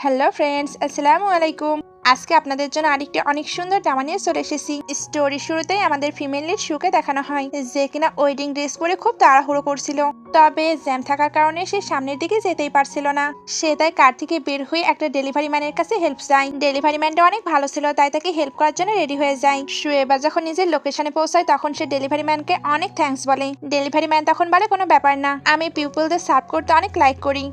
Hello friends, আসসালামু আলাইকুম। আজকে আপনাদের জন্য আরেকটি অনেক সুন্দর ড্রামা নিয়ে চলে এসেছি। স্টোরি শুরুতেই আমাদের ফিমেল লিড শুকে দেখানো হয়, যে কিনা ওয়েডিং ড্রেস পরে খুব তাড়াহুড়ো করছিল। তবে জ্যাম থাকার কারণে সে সামনের দিকে যেতেই পারছিল না। সে তাই কার থেকে বের হয়ে একটা ডেলিভারি ম্যানের কাছে হেল্প চায়। ডেলিভারি ম্যানটা অনেক ভালো ছিল, তাই তাকে হেল্প করার জন্য রেডি হয়ে যায়। শুয়েবা যখন নিজের লোকেশনে পৌঁছায় তখন সে ডেলিভারি ম্যানকে অনেক থ্যাঙ্কস বলে। ডেলিভারি ম্যান তখন বলে কোনো ব্যাপার না, আমি পিপলদের সার্ভ করতে অনেক লাইক করি।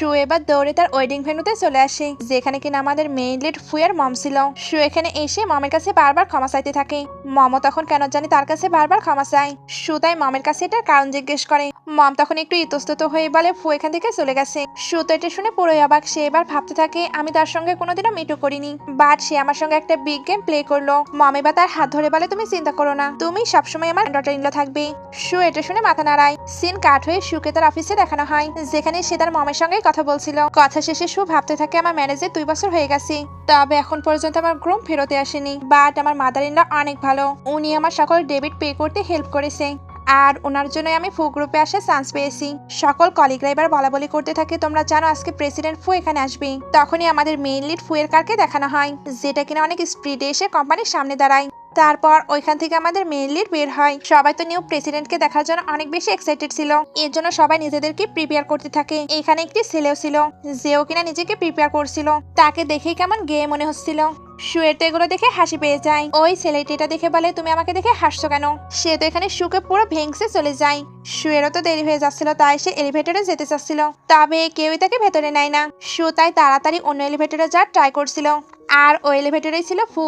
শু এবার দৌড়ে তার ওয়েডিং ভেন্যুতে চলে আসে, যেখানে কিনা আমাদের মেইন লিড ফুয়ের মম ছিল। শু এখানে এসে মমের কাছে বারবার ক্ষমা চাইতে থাকে। মমও তখন কেন জানি তার কাছে বারবার ক্ষমা চায়। শু তাই মমের কাছে এটার কারণ জিজ্ঞেস করে। মম তখন একটু ইতস্তত হয়ে বলে ফু এখান থেকে চলে গেছে। শু তো এটা শুনে পুরোই অবাক। সে এবার ভাবতে থাকে আমি তার সঙ্গে কোনোদিনও মিটু করিনি, বাট সে আমার সঙ্গে একটা বিগ গেম প্লে করলো। মম এবার তার হাত ধরে বলে তুমি চিন্তা করো না, তুমি সবসময় আমার ডটার ইন ল থাকবে। শু এটা শুনে মাথা নাড়ায়। সিন কাট হয়ে শুকে তার অফিসে দেখানো হয়, যেখানে সে তার মমের সঙ্গে কথা বলছিল। কথা শেষে শু ভাবতে থাকে আমার ম্যারেজের 2 বছর হয়ে গেছে, তবে এখন পর্যন্ত আমার গ্রুম ফেরতে আসেনি। বাট আমার মাদার ইন ল অনেক ভালো, উনি আমার সকল ডেবিট পে করতে হেল্প করেছে, আর ওনার জন্য আমি ফু গ্রুপে আসার চান্স পেয়েছি। সকল কলিগরা এবার বলা বলি করতে থাকে তোমরা জানো আজকে প্রেসিডেন্ট ফু এখানে আসবে। তখনই আমাদের মেইন লিড ফুয়ের কারকে দেখানো হয়, যেটা কিনা অনেক স্পিডে এসে কোম্পানির সামনে দাঁড়ায়। তারপর ওইখান থেকে আমাদের মেইন লিড বের হয়। সবাই তো নিউ প্রেসিডেন্টকে দেখার জন্য অনেক বেশি এক্সাইটেড ছিল, এর জন্য সবাই নিজেদেরকে প্রিপেয়ার করতে থাকে। এখানে একটি ছেলেও ছিল, যেও কিনা নিজেকে প্রিপেয়ার করছিল। তাকে দেখেই কেমন গে মনে হচ্ছিল। শুয়ের তো এগুলো দেখে হাসি পেয়ে যায়। ওই ছেলেটিটা দেখে বলে তুমি আমাকে দেখে হাসছো কেন? সে তো এখানে শুকে পুরো ভেঙসে চলে যায়। শুয়েরও তো দেরি হয়ে যাচ্ছিল, তাই সে এলিভেটরে যেতে চাচ্ছিল, তবে কেউই তাকে ভেতরে নেয় না। শু তাই তাড়াতাড়ি অন্য এলিভেটরে যাওয়ার ট্রাই করছিল, আর ওই এলিভেটরেই ছিল ফু।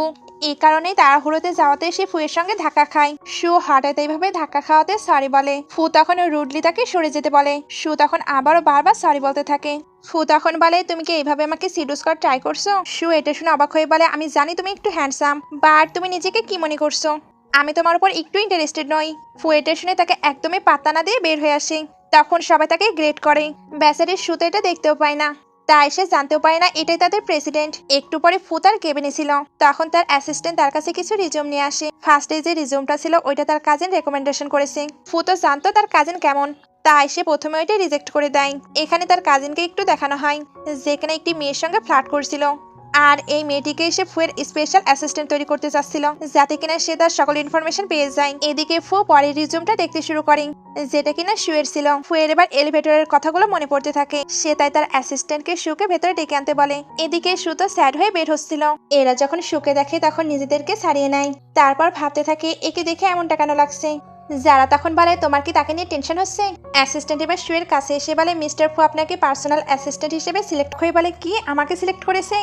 এই কারণেই তাড়াহুড়োতে যাওয়াতে সে ফুয়ের সঙ্গে ধাক্কা খায়। শু হঠাৎ এইভাবে ধাক্কা খাওয়াতে সরি বলে। ফু তখন রুডলি তাকে সরে যেতে বলে। শু তখন আবারও বারবার সরি বলতে থাকে। ফু তখন বলে তুমি কি এইভাবে আমাকে সিডুস করার ট্রাই করছো? শু এটা শুনে অবাক হয়ে বলে আমি জানি তুমি একটু হ্যান্ডসাম, বাট তুমি নিজেকে কি মনে করছো? আমি তোমার উপর একটু ইন্টারেস্টেড নই। ফু এটা শুনে তাকে একদমই পাত্তা না দিয়ে বের হয়ে আসে। তখন সবাই তাকে গ্রেট করে। ব্যাসারির শু তো এটা দেখতেও পায় না, তাই সে জানতেও পারে না এটাই তাদের প্রেসিডেন্ট। একটু পরে ফু তার কেবিনে ছিল, তখন তার অ্যাসিস্ট্যান্ট তার কাছে কিছু রিজুম নিয়ে আসে। ফার্স্টে যে রিজুমটা ছিল ওইটা তার কাজিন রেকমেন্ডেশন করেছে। ফু তো জানতো তার কাজিন কেমন, তাই সে প্রথমে ওইটা রিজেক্ট করে দেয়। এখানে তার কাজিনকে একটু দেখানো হয়, যেখানে একটি মেয়ের সঙ্গে ফ্লার্ট করছিল, আর এই মেয়েটিকে সে ফুয়ের স্পেশাল অ্যাসিস্ট্যান্ট তৈরি করতে চাচ্ছিল, যাতে কিনা সে তার সকল ইনফরমেশন পেয়ে যায়। এদিকে ফু পরের রিজুমটা দেখতে শুরু করে, যেটা কিনা শুয়ের ছিল। ফুয়ের এবার এলিভেটরের কথাগুলো মনে পড়তে থাকে। সে তাই তার অ্যাসিস্ট্যান্টকে শুকে ভেতরে ডেকে আনতে বলে। এদিকে শু তো স্যাড হয়ে বের হচ্ছিল। এরা যখন শুকে দেখে তখন নিজেদেরকে ছাড়িয়ে নেয়। তারপর ভাবতে থাকে একে দেখে এমনটা কেন লাগছে। যারা তখন বলে তোমার কি তাকে নিয়ে টেনশন হচ্ছে? অ্যাসিস্ট্যান্ট এবার শুয়ের কাছে এসে বলে মিস্টার ফু আপনাকে পার্সোনাল অ্যাসিস্ট্যান্ট হিসেবে সিলেক্ট হয়ে বলে কি আমাকে সিলেক্ট করেছে?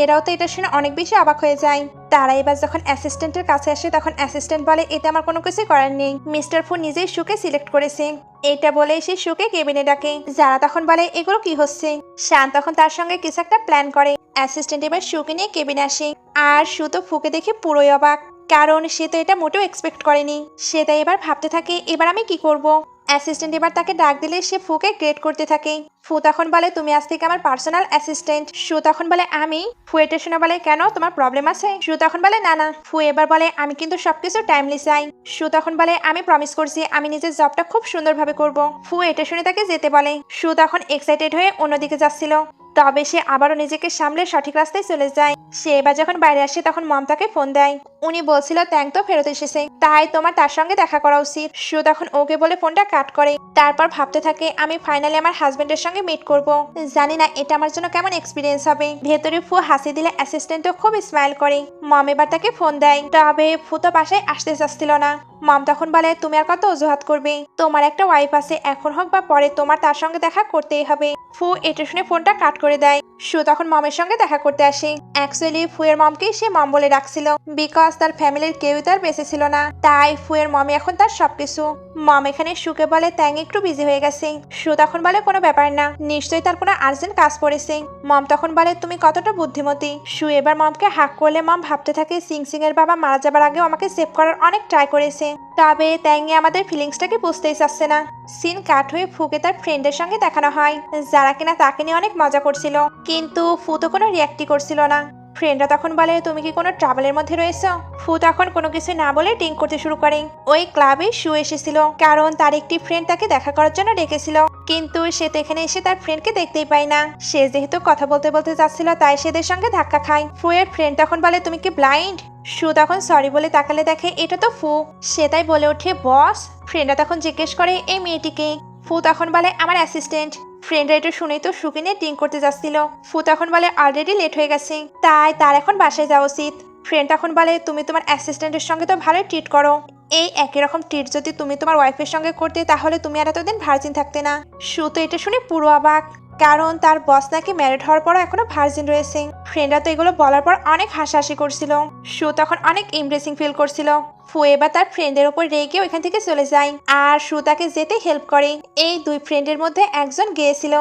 এরাও তো এটা শুনে অনেক বেশি অবাক হয়ে যায়। তারা এবার যখন অ্যাসিস্ট্যান্টের কাছে আসে তখন অ্যাসিস্ট্যান্ট বলে এতে আমার কোনো কিছু করার নেই, মিস্টার ফু নিজেই শুকে সিলেক্ট করেছে। এটা বলে সে শুকে কেবিনে ডাকে। যারা তখন বলে এগুলো কি হচ্ছে? শান তখন তার সঙ্গে কিছু একটা প্ল্যান করে। অ্যাসিস্ট্যান্ট এবার শুকে নিয়ে কেবিনে আসে, আর শু তো ফুকে দেখে পুরোই অবাক, কারণ সে তো এটা মোটেও এক্সপেক্ট করেনি। সে তাই এবার ভাবতে থাকে এবার আমি কি করব। অ্যাসিস্ট্যান্ট এবার তাকে ডাক দিলে সে ফুকে গ্রেড করতে থাকে। ফু তখন বলে তুমি আজ থেকে আমার পার্সোনাল অ্যাসিস্ট্যান্ট। শু তখন বলে আমি? ফু এটা শুনে বলে কেন, তোমার প্রবলেম আছে? শু তখন বলে না না। ফু এবার বলে আমি কিন্তু সবকিছু টাইমলি চাই। শু তখন বলে আমি প্রমিস করছি আমি নিজের জবটা খুব সুন্দরভাবে করব। ফু এটা শুনে তাকে যেতে বলে। শু তখন এক্সাইটেড হয়ে অন্যদিকে যাচ্ছিল, তবে সে আবারও নিজেকে সামলে সঠিক রাস্তায় চলে যায়। সে এবার যখন বাইরে আসে তখন মম তাকে ফোন দেয়। উনি বলছিল ট্যাঙ্ক তো ফেরত এসেছে, তাই তোমার তার সঙ্গে দেখা করা উচিত। শু তখন ওকে বলে ফোনটা কাট করে। তারপর ভাবতে থাকে আমি ফাইনালি আমার হাজবেন্ডের সঙ্গে মিট করব। জানি না এটা আমার জন্য কেমন এক্সপিরিয়েন্স হবে। ভেতরে ফু হাসি দিলে অ্যাসিস্ট্যান্টও খুব স্মাইল করে। মম এবার তাকে ফোন দেয়, তবে ফু তো বাসায় আসতে চাচ্ছিল না। মম তখন বলে তুমি আর কত অজুহাত করবে, তোমার একটা ওয়াইফ আছে, এখন হোক বা পরে তোমার তার সঙ্গে দেখা করতেই হবে। ফু এটা শুনে ফোনটা কাট করে দেয়। শু তখন মমের সঙ্গে দেখা করতে আসে। অ্যাকচুয়ালি ফুয়ের মমকেই সে মম বলে রাখছিল, বিকজ তার ফ্যামিলির কেউই তার বেঁচে ছিল না, তাই ফুয়ের মমি এখন তার সবকিছু। মম এখানে শুকে বলে ট্যাং একটু বিজি হয়ে গেছে। শু তখন বলে কোনো ব্যাপার না, নিশ্চয়ই তার কোনো আর্জেন্ট কাজ পড়েছে। মম তখন বলে তুমি কতটা বুদ্ধিমতী। শু এবার মমকে হাক করলে মম ভাবতে থাকে সিং সিং এর বাবা মারা যাবার আগেও আমাকে সেভ করার অনেক ট্রাই করেছে, তবে ট্যাংয়ে আমাদের ফিলিংসটাকে বুঝতেই চাচ্ছে না। সিন কাট হয়ে ফুকে তার ফ্রেন্ডের সঙ্গে দেখানো হয়, যারা কিনা তাকে নিয়ে অনেক মজা করছিল, কিন্তু ফু তো কোনো রিয়াক্টই করছিল না। ফ্রেন্ডরা তখন বলে তুমি কি কোনো ট্রাভেলের মধ্যে রয়েছো? ফু তখন কোনো কিছু না বলে ড্রিঙ্ক করতে শুরু করে। ওই ক্লাবে শু এসেছিল, কারণ তার একটি ফ্রেন্ড তাকে দেখা করার জন্য ডেকেছিল। কিন্তু সে তো এখানে এসে তার ফ্রেন্ডকে দেখতেই পায় না। সে যেহেতু কথা বলতে বলতে যাচ্ছিল তাই সেদের সঙ্গে ধাক্কা খায়। ফুয়ের ফ্রেন্ড তখন বলে তুমি কি ব্লাইন্ড? সু তখন সরি বলে তাকালে দেখে এটা তো ফু। সে তাই বলে ওঠে বস। ফ্রেন্ডরা তখন জিজ্ঞেস করে এই মেয়েটিকে। ফু তখন বলে আমার অ্যাসিস্ট্যান্ট। ফ্রেন্ডরা এটা শুনেই তো সুকে নিয়ে ড্রিঙ্ক করতে যাচ্ছিল। ফু তখন বলে অলরেডি লেট হয়ে গেছে, তাই তার এখন বাসায় যাওয়া উচিত। ফ্রেন্ড তখন বলে তুমি তোমার অ্যাসিস্ট্যান্টের সঙ্গে তো ভালোই ট্রিট করো, এই একই রকম ট্রিট যদি তুমি তোমার ওয়াইফের সঙ্গে করতে তাহলে তুমি আর এতদিন ভার্জিন থাকতে না। সু তো এটা শুনে পুরো অবাক, কারণ তার বস নাকি ম্যারিড হওয়ার পরও এখনো ভার্জিন রয়েছে। ফ্রেন্ডরা তো এগুলো বলার পর অনেক হাসাহাসি করছিল। সু তখন অনেক ইমপ্রেসিং ফিল করছিল। ফু এবার তার ফ্রেন্ডের ওপর রেগে ওইখান থেকে চলে যায় আর সু তাকে যেতে হেল্প করে। এই দুই ফ্রেন্ডের মধ্যে একজন গিয়েছিল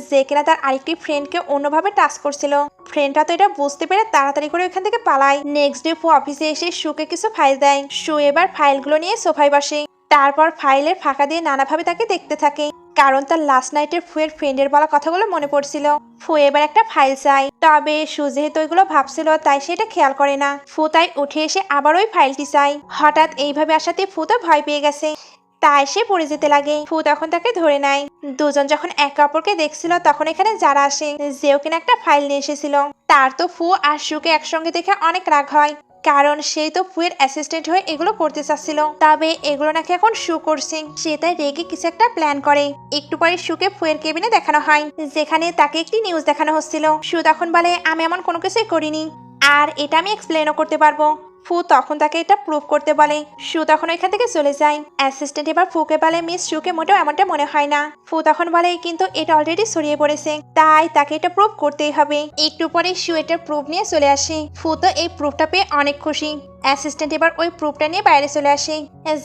যে কিনা তার আরেকটি ফ্রেন্ডকে অন্যভাবে টাচ করছিল। ফ্রেন্ডটা তো এটা বুঝতে পেরে তাড়াতাড়ি করে ওইখান থেকে পালায়। নেক্সট ডে ফু অফিসে এসে সুকে কিছু ফাইল দেয়। সু এবার ফাইলগুলো নিয়ে সোফায় বসে। তারপর ফাইলের ফাঁকা দিয়ে নানাভাবে তাকে দেখতে থাকে, কারণ তার লাস্ট নাইটের ফুয়ের ফ্রেন্ডের বলা কথাগুলো মনে পড়ছিল। ফু এবার একটা ফাইল চাই, তবে সু যেহেতু ওইগুলো ভাবছিল তাই সেটা খেয়াল করে না। ফু তাই উঠে এসে আবার ওই ফাইলটি চাই। হঠাৎ এইভাবে আসাতে ফু তো ভয় পেয়ে গেছে, তাই সে পড়ে যেতে লাগে। ফু তখন তাকে ধরে নেয়। দুজন যখন একে অপরকে দেখছিল তখন এখানে যারা আসে যেও কিনা একটা ফাইল নিয়ে এসেছিল। তার তো ফু আর সুকে একসঙ্গে দেখে অনেক রাগ হয়, কারণ সেই তো ফুয়ের অ্যাসিস্ট্যান্ট হয়ে এগুলো করতে চাচ্ছিল, তবে এগুলো নাকি এখন সু করছে। সে তাই রেগে কিছু একটা প্ল্যান করে। একটু পরে সুকে ফুয়ের কেবিনে দেখানো হয়, যেখানে তাকে একটি নিউজ দেখানো হচ্ছিল। সু তখন বলে আমি এমন কোনো কিছুই করিনি, আর এটা আমি এক্সপ্লেনও করতে পারবো। ফু তখন তাকে এটা প্রুভ করতে বলে। সু তখন ওইখান থেকে চলে যায়। অ্যাসিস্ট্যান্ট এবার ফুকে বলে মিস সুকে মোটেও এমনটা মনে হয় না। ফু তখন বলে কিন্তু এটা অলরেডি ছড়িয়ে পড়েছে, তাই তাকে এটা প্রুভ করতেই হবে। একটু পরে সু এটার প্রুফ নিয়ে চলে আসে। ফু তো এই প্রুফটা পেয়ে অনেক খুশি। অ্যাসিস্ট্যান্ট এবার ওই প্রুফটা নিয়ে বাইরে চলে আসে,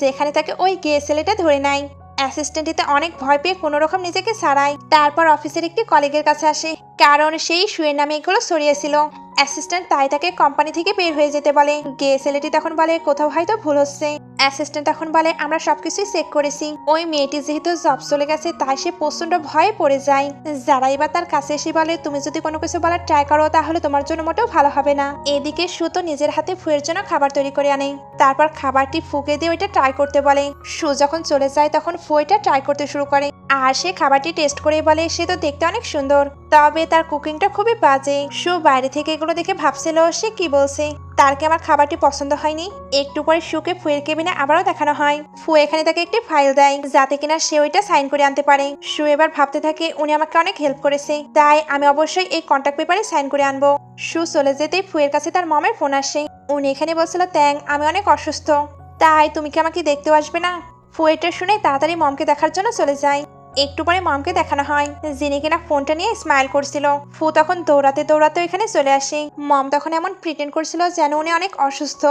যেখানে তাকে ওই গে ছেলেটা ধরে নেয়। অ্যাসিস্ট্যান্ট এতে অনেক ভয় পেয়ে কোনো রকম নিজেকে ছাড়ায়। তারপর অফিসের একটি কলিগের কাছে আসে, কারণ সেই সুয়ের নামে এগুলো ছড়িয়েছিল। অ্যাসিস্ট্যান্ট তাই তাকে কোম্পানি থেকে বের হয়ে যেতে বলে। গে ছেলেটি তখন বলে কোথাও হয়তো ভুল হচ্ছে। অ্যাসিস্ট্যান্ট তখন বলে আমরা সবকিছুই চেক করেছি, ওই মেয়েটি যেহেতু জব চলে গেছে তাই সে প্রচন্ড ভয়ে পড়ে যায়। যারা এবার তার কাছে এসে বলে তুমি যদি কোনো কিছু বলার ট্রাই করো তাহলে তোমার জন্য মোটেও ভালো হবে না। এদিকে সু তো নিজের হাতে ফুয়ের জন্য খাবার তৈরি করে আনে। তারপর খাবারটি ফুকে দিয়ে ওইটা ট্রাই করতে বলে। সু যখন চলে যায় তখন ফু এটা ট্রাই করতে শুরু করে, আর সে খাবারটি টেস্ট করে বলে সে তো দেখতে অনেক সুন্দর, তবে তার কুকিংটা খুবই বাজে। সু বাইরে থেকে এগুলো দেখে ভাবছিল সে কি বলছে, তার কি আমার খাবারটি পছন্দ হয়নি। একটু পরে সুকে ফুয়ের কেবিনে আবারও দেখানো হয়। ফু এখানে তাকে একটি ফাইল দেয় যাতে কিনা সে ওইটা সাইন করে আনতে পারে। সু এবার ভাবতে থাকে উনি আমাকে অনেক হেল্প করেছে, তাই আমি অবশ্যই এই কন্ট্যাক্ট পেপারে সাইন করে আনবো। সু চলে যেতেই ফুয়ের কাছে তার মমের ফোন আসে। উনি এখানে বলছিল ট্যাং আমি অনেক অসুস্থ, তাই তুমি কি আমাকে দেখতেও আসবে না? ফু এটা শুনে তাড়াতাড়ি মমকে দেখার জন্য চলে যায়। একটু পরে মমকে দেখানো হয়, যিনি কিনা ফোনটা নিয়ে স্মাইল করছিল। ফু তখন দৌড়াতে দৌড়াতে এখানে চলে আসে। মম তখন এমন প্রিটেন্ড করছিল যেন উনি অনেক অসুস্থ।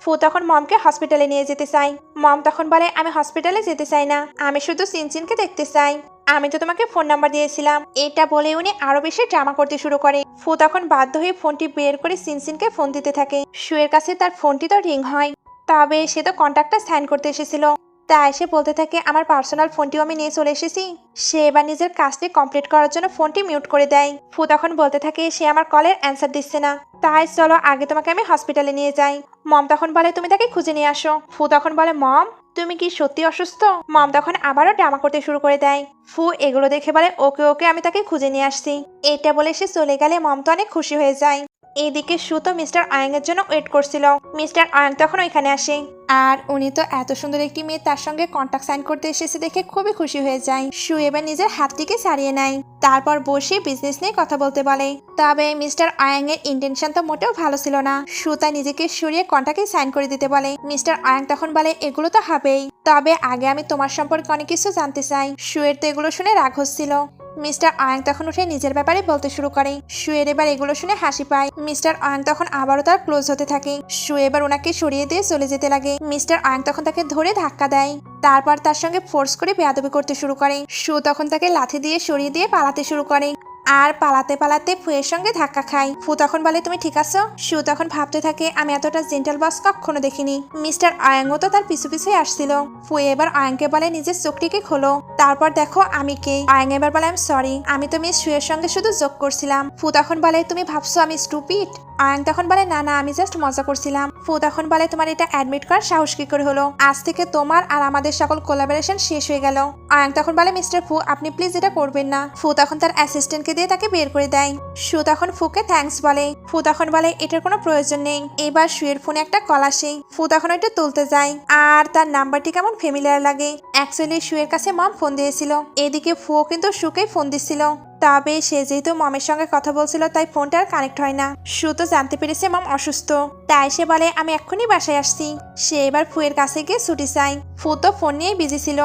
ফু তখন মমকে হসপিটালে নিয়ে যেতে চায়। মম তখন বলে আমি হসপিটালে যেতে চাই না, আমি শুধু সিনচিনকে দেখতে চাই, আমি তো তোমাকে ফোন নাম্বার দিয়েছিলাম। এটা বলে উনি আরো বেশি ড্রামা করতে শুরু করে। ফু তখন বাধ্য হয়ে ফোনটি বের করে সিনচিনকে ফোন দিতে থাকে। সুয়ের কাছে তার ফোনটি তো রিং হয়, তবে সে তো কন্ট্যাক্টটা সাইন করতে এসেছিল, তাই সে বলতে থাকে আমার পার্সোনাল ফোনটিও আমি নিয়ে চলে এসেছি। সে এবার নিজের কাজটি কমপ্লিট করার জন্য ফোনটি মিউট করে দেয়। ফু তখন বলতে থাকে সে আমার কলের অ্যান্সার দিচ্ছে না, তাই চলো আগে তোমাকে আমি হসপিটালে নিয়ে যাই। মম তখন বলে তুমি তাকে খুঁজে নিয়ে আসো। ফু তখন বলে মম তুমি কি সত্যি অসুস্থ? মম তখন আবারও ড্রামা করতে শুরু করে দেয়। ফু এগুলো দেখে বলে ওকে ওকে আমি তাকে খুঁজে নিয়ে আসছি। এটা বলে সে চলে গেলে মম তো অনেক খুশি হয়ে যায়। এইদিকে সু তো মিস্টার আয়াং এর জন্য ওয়েট করছিল। মিস্টার আয়াং তখন ওইখানে আসে, আর উনি তো এত সুন্দর একটি মেয়ে তার সঙ্গে কন্ট্যাক্ট সাইন করতে এসেছে দেখে খুবই খুশি হয়ে যায়। সু এবার নিজের হাতটিকে ছাড়িয়ে নেয়, তারপর বসে বিজনেস নিয়ে কথা বলতে বলে। তবে মিস্টার আয়াং এর ইন্টেনশন তো মোটেও ভালো ছিল না। সু তা নিজেকে সরিয়ে কন্ট্যাক্টে সাইন করে দিতে বলে। মিস্টার আয়াং তখন বলে এগুলো তো হবেই, তবে আগে আমি তোমার সম্পর্কে অনেক কিছু জানতে চাই। সু এর তো এগুলো শুনে রাগ হচ্ছিল। মিস্টার আয়াং তখন উঠে নিজের ব্যাপারে বলতে শুরু করে। সু এর এবার এগুলো শুনে হাসি পায়। মিস্টার আয়াং তখন আবারও তার ক্লোজ হতে থাকে। সু এবার ওনাকে সরিয়ে দিয়ে চলে যেতে লাগে। মিস্টার আয়াং তখন তাকে ধরে ধাক্কা দেয়, তারপর তার সঙ্গে ফোর্স করে বেয়াদবি করতে শুরু করে। সু তখন তাকে লাথি দিয়ে সরিয়ে দিয়ে পালাতে শুরু করে, আর পালাতে পালাতে ফুয়ের সঙ্গে ধাক্কা খায়। ফু তখন বলে তুমি ঠিক আছো? সু তখন ভাবতে থাকে আমি এতটা জেন্টাল বস কখনো দেখিনি। মিস্টার আয়াংও তো তার পিছু পিছুই আসছিল। ফু এবার আয়াংকে বলে নিজের চোখটিকে খোলো, তারপর দেখো আমি কে। আয়াং এবার বলে আই এম সরি, আমি তো মিস সুয়ের সঙ্গে শুধু জোক করছিলাম। ফু তখন বলে তুমি ভাবছো আমি স্টুপিড? আয়ান তখন বলে না না আমি জাস্ট মজা করছিলাম। ফু তখন বলে তোমার এটা অ্যাডমিট করার সাহস কি করে হলো? আজ থেকে তোমার আর আমাদের সকল কোলাবোরেশন শেষ হয়ে গেল। আয়ান তখন বলে মিস্টার ফু আপনি প্লিজ এটা করবেন না। ফু তখন তার অ্যাসিস্ট্যান্টকে দিয়ে তাকে বের করে দেয়। শু তখন ফুকে থ্যাঙ্কস বলে। ফু তখন বলে এটার কোনো প্রয়োজন নেই। এবার শুয়ের ফোনে একটা কল আসে। ফু তখন ওইটা তুলতে যায় আর তার নাম্বারটি কেমন ফ্যামিলিয়ার লাগে। অ্যাকচুয়ালি শুয়ের কাছে মম ফোন দিয়েছিল। এদিকে ফুও কিন্তু শুকেই ফোন দিচ্ছিল। তবে সে যেহেতু মমের সঙ্গে কথা বলছিল তাই ফোনটা আর কানেক্ট হয় না। শু তো জানতে পেরেছে মম অসুস্থ, তাই সে বলে আমি এক্ষুনি বাসায় আসছি। সে এবার ফুয়ের কাছে গিয়ে ছুটি চায়। ফু তো ফোন নিয়ে বিজি ছিল,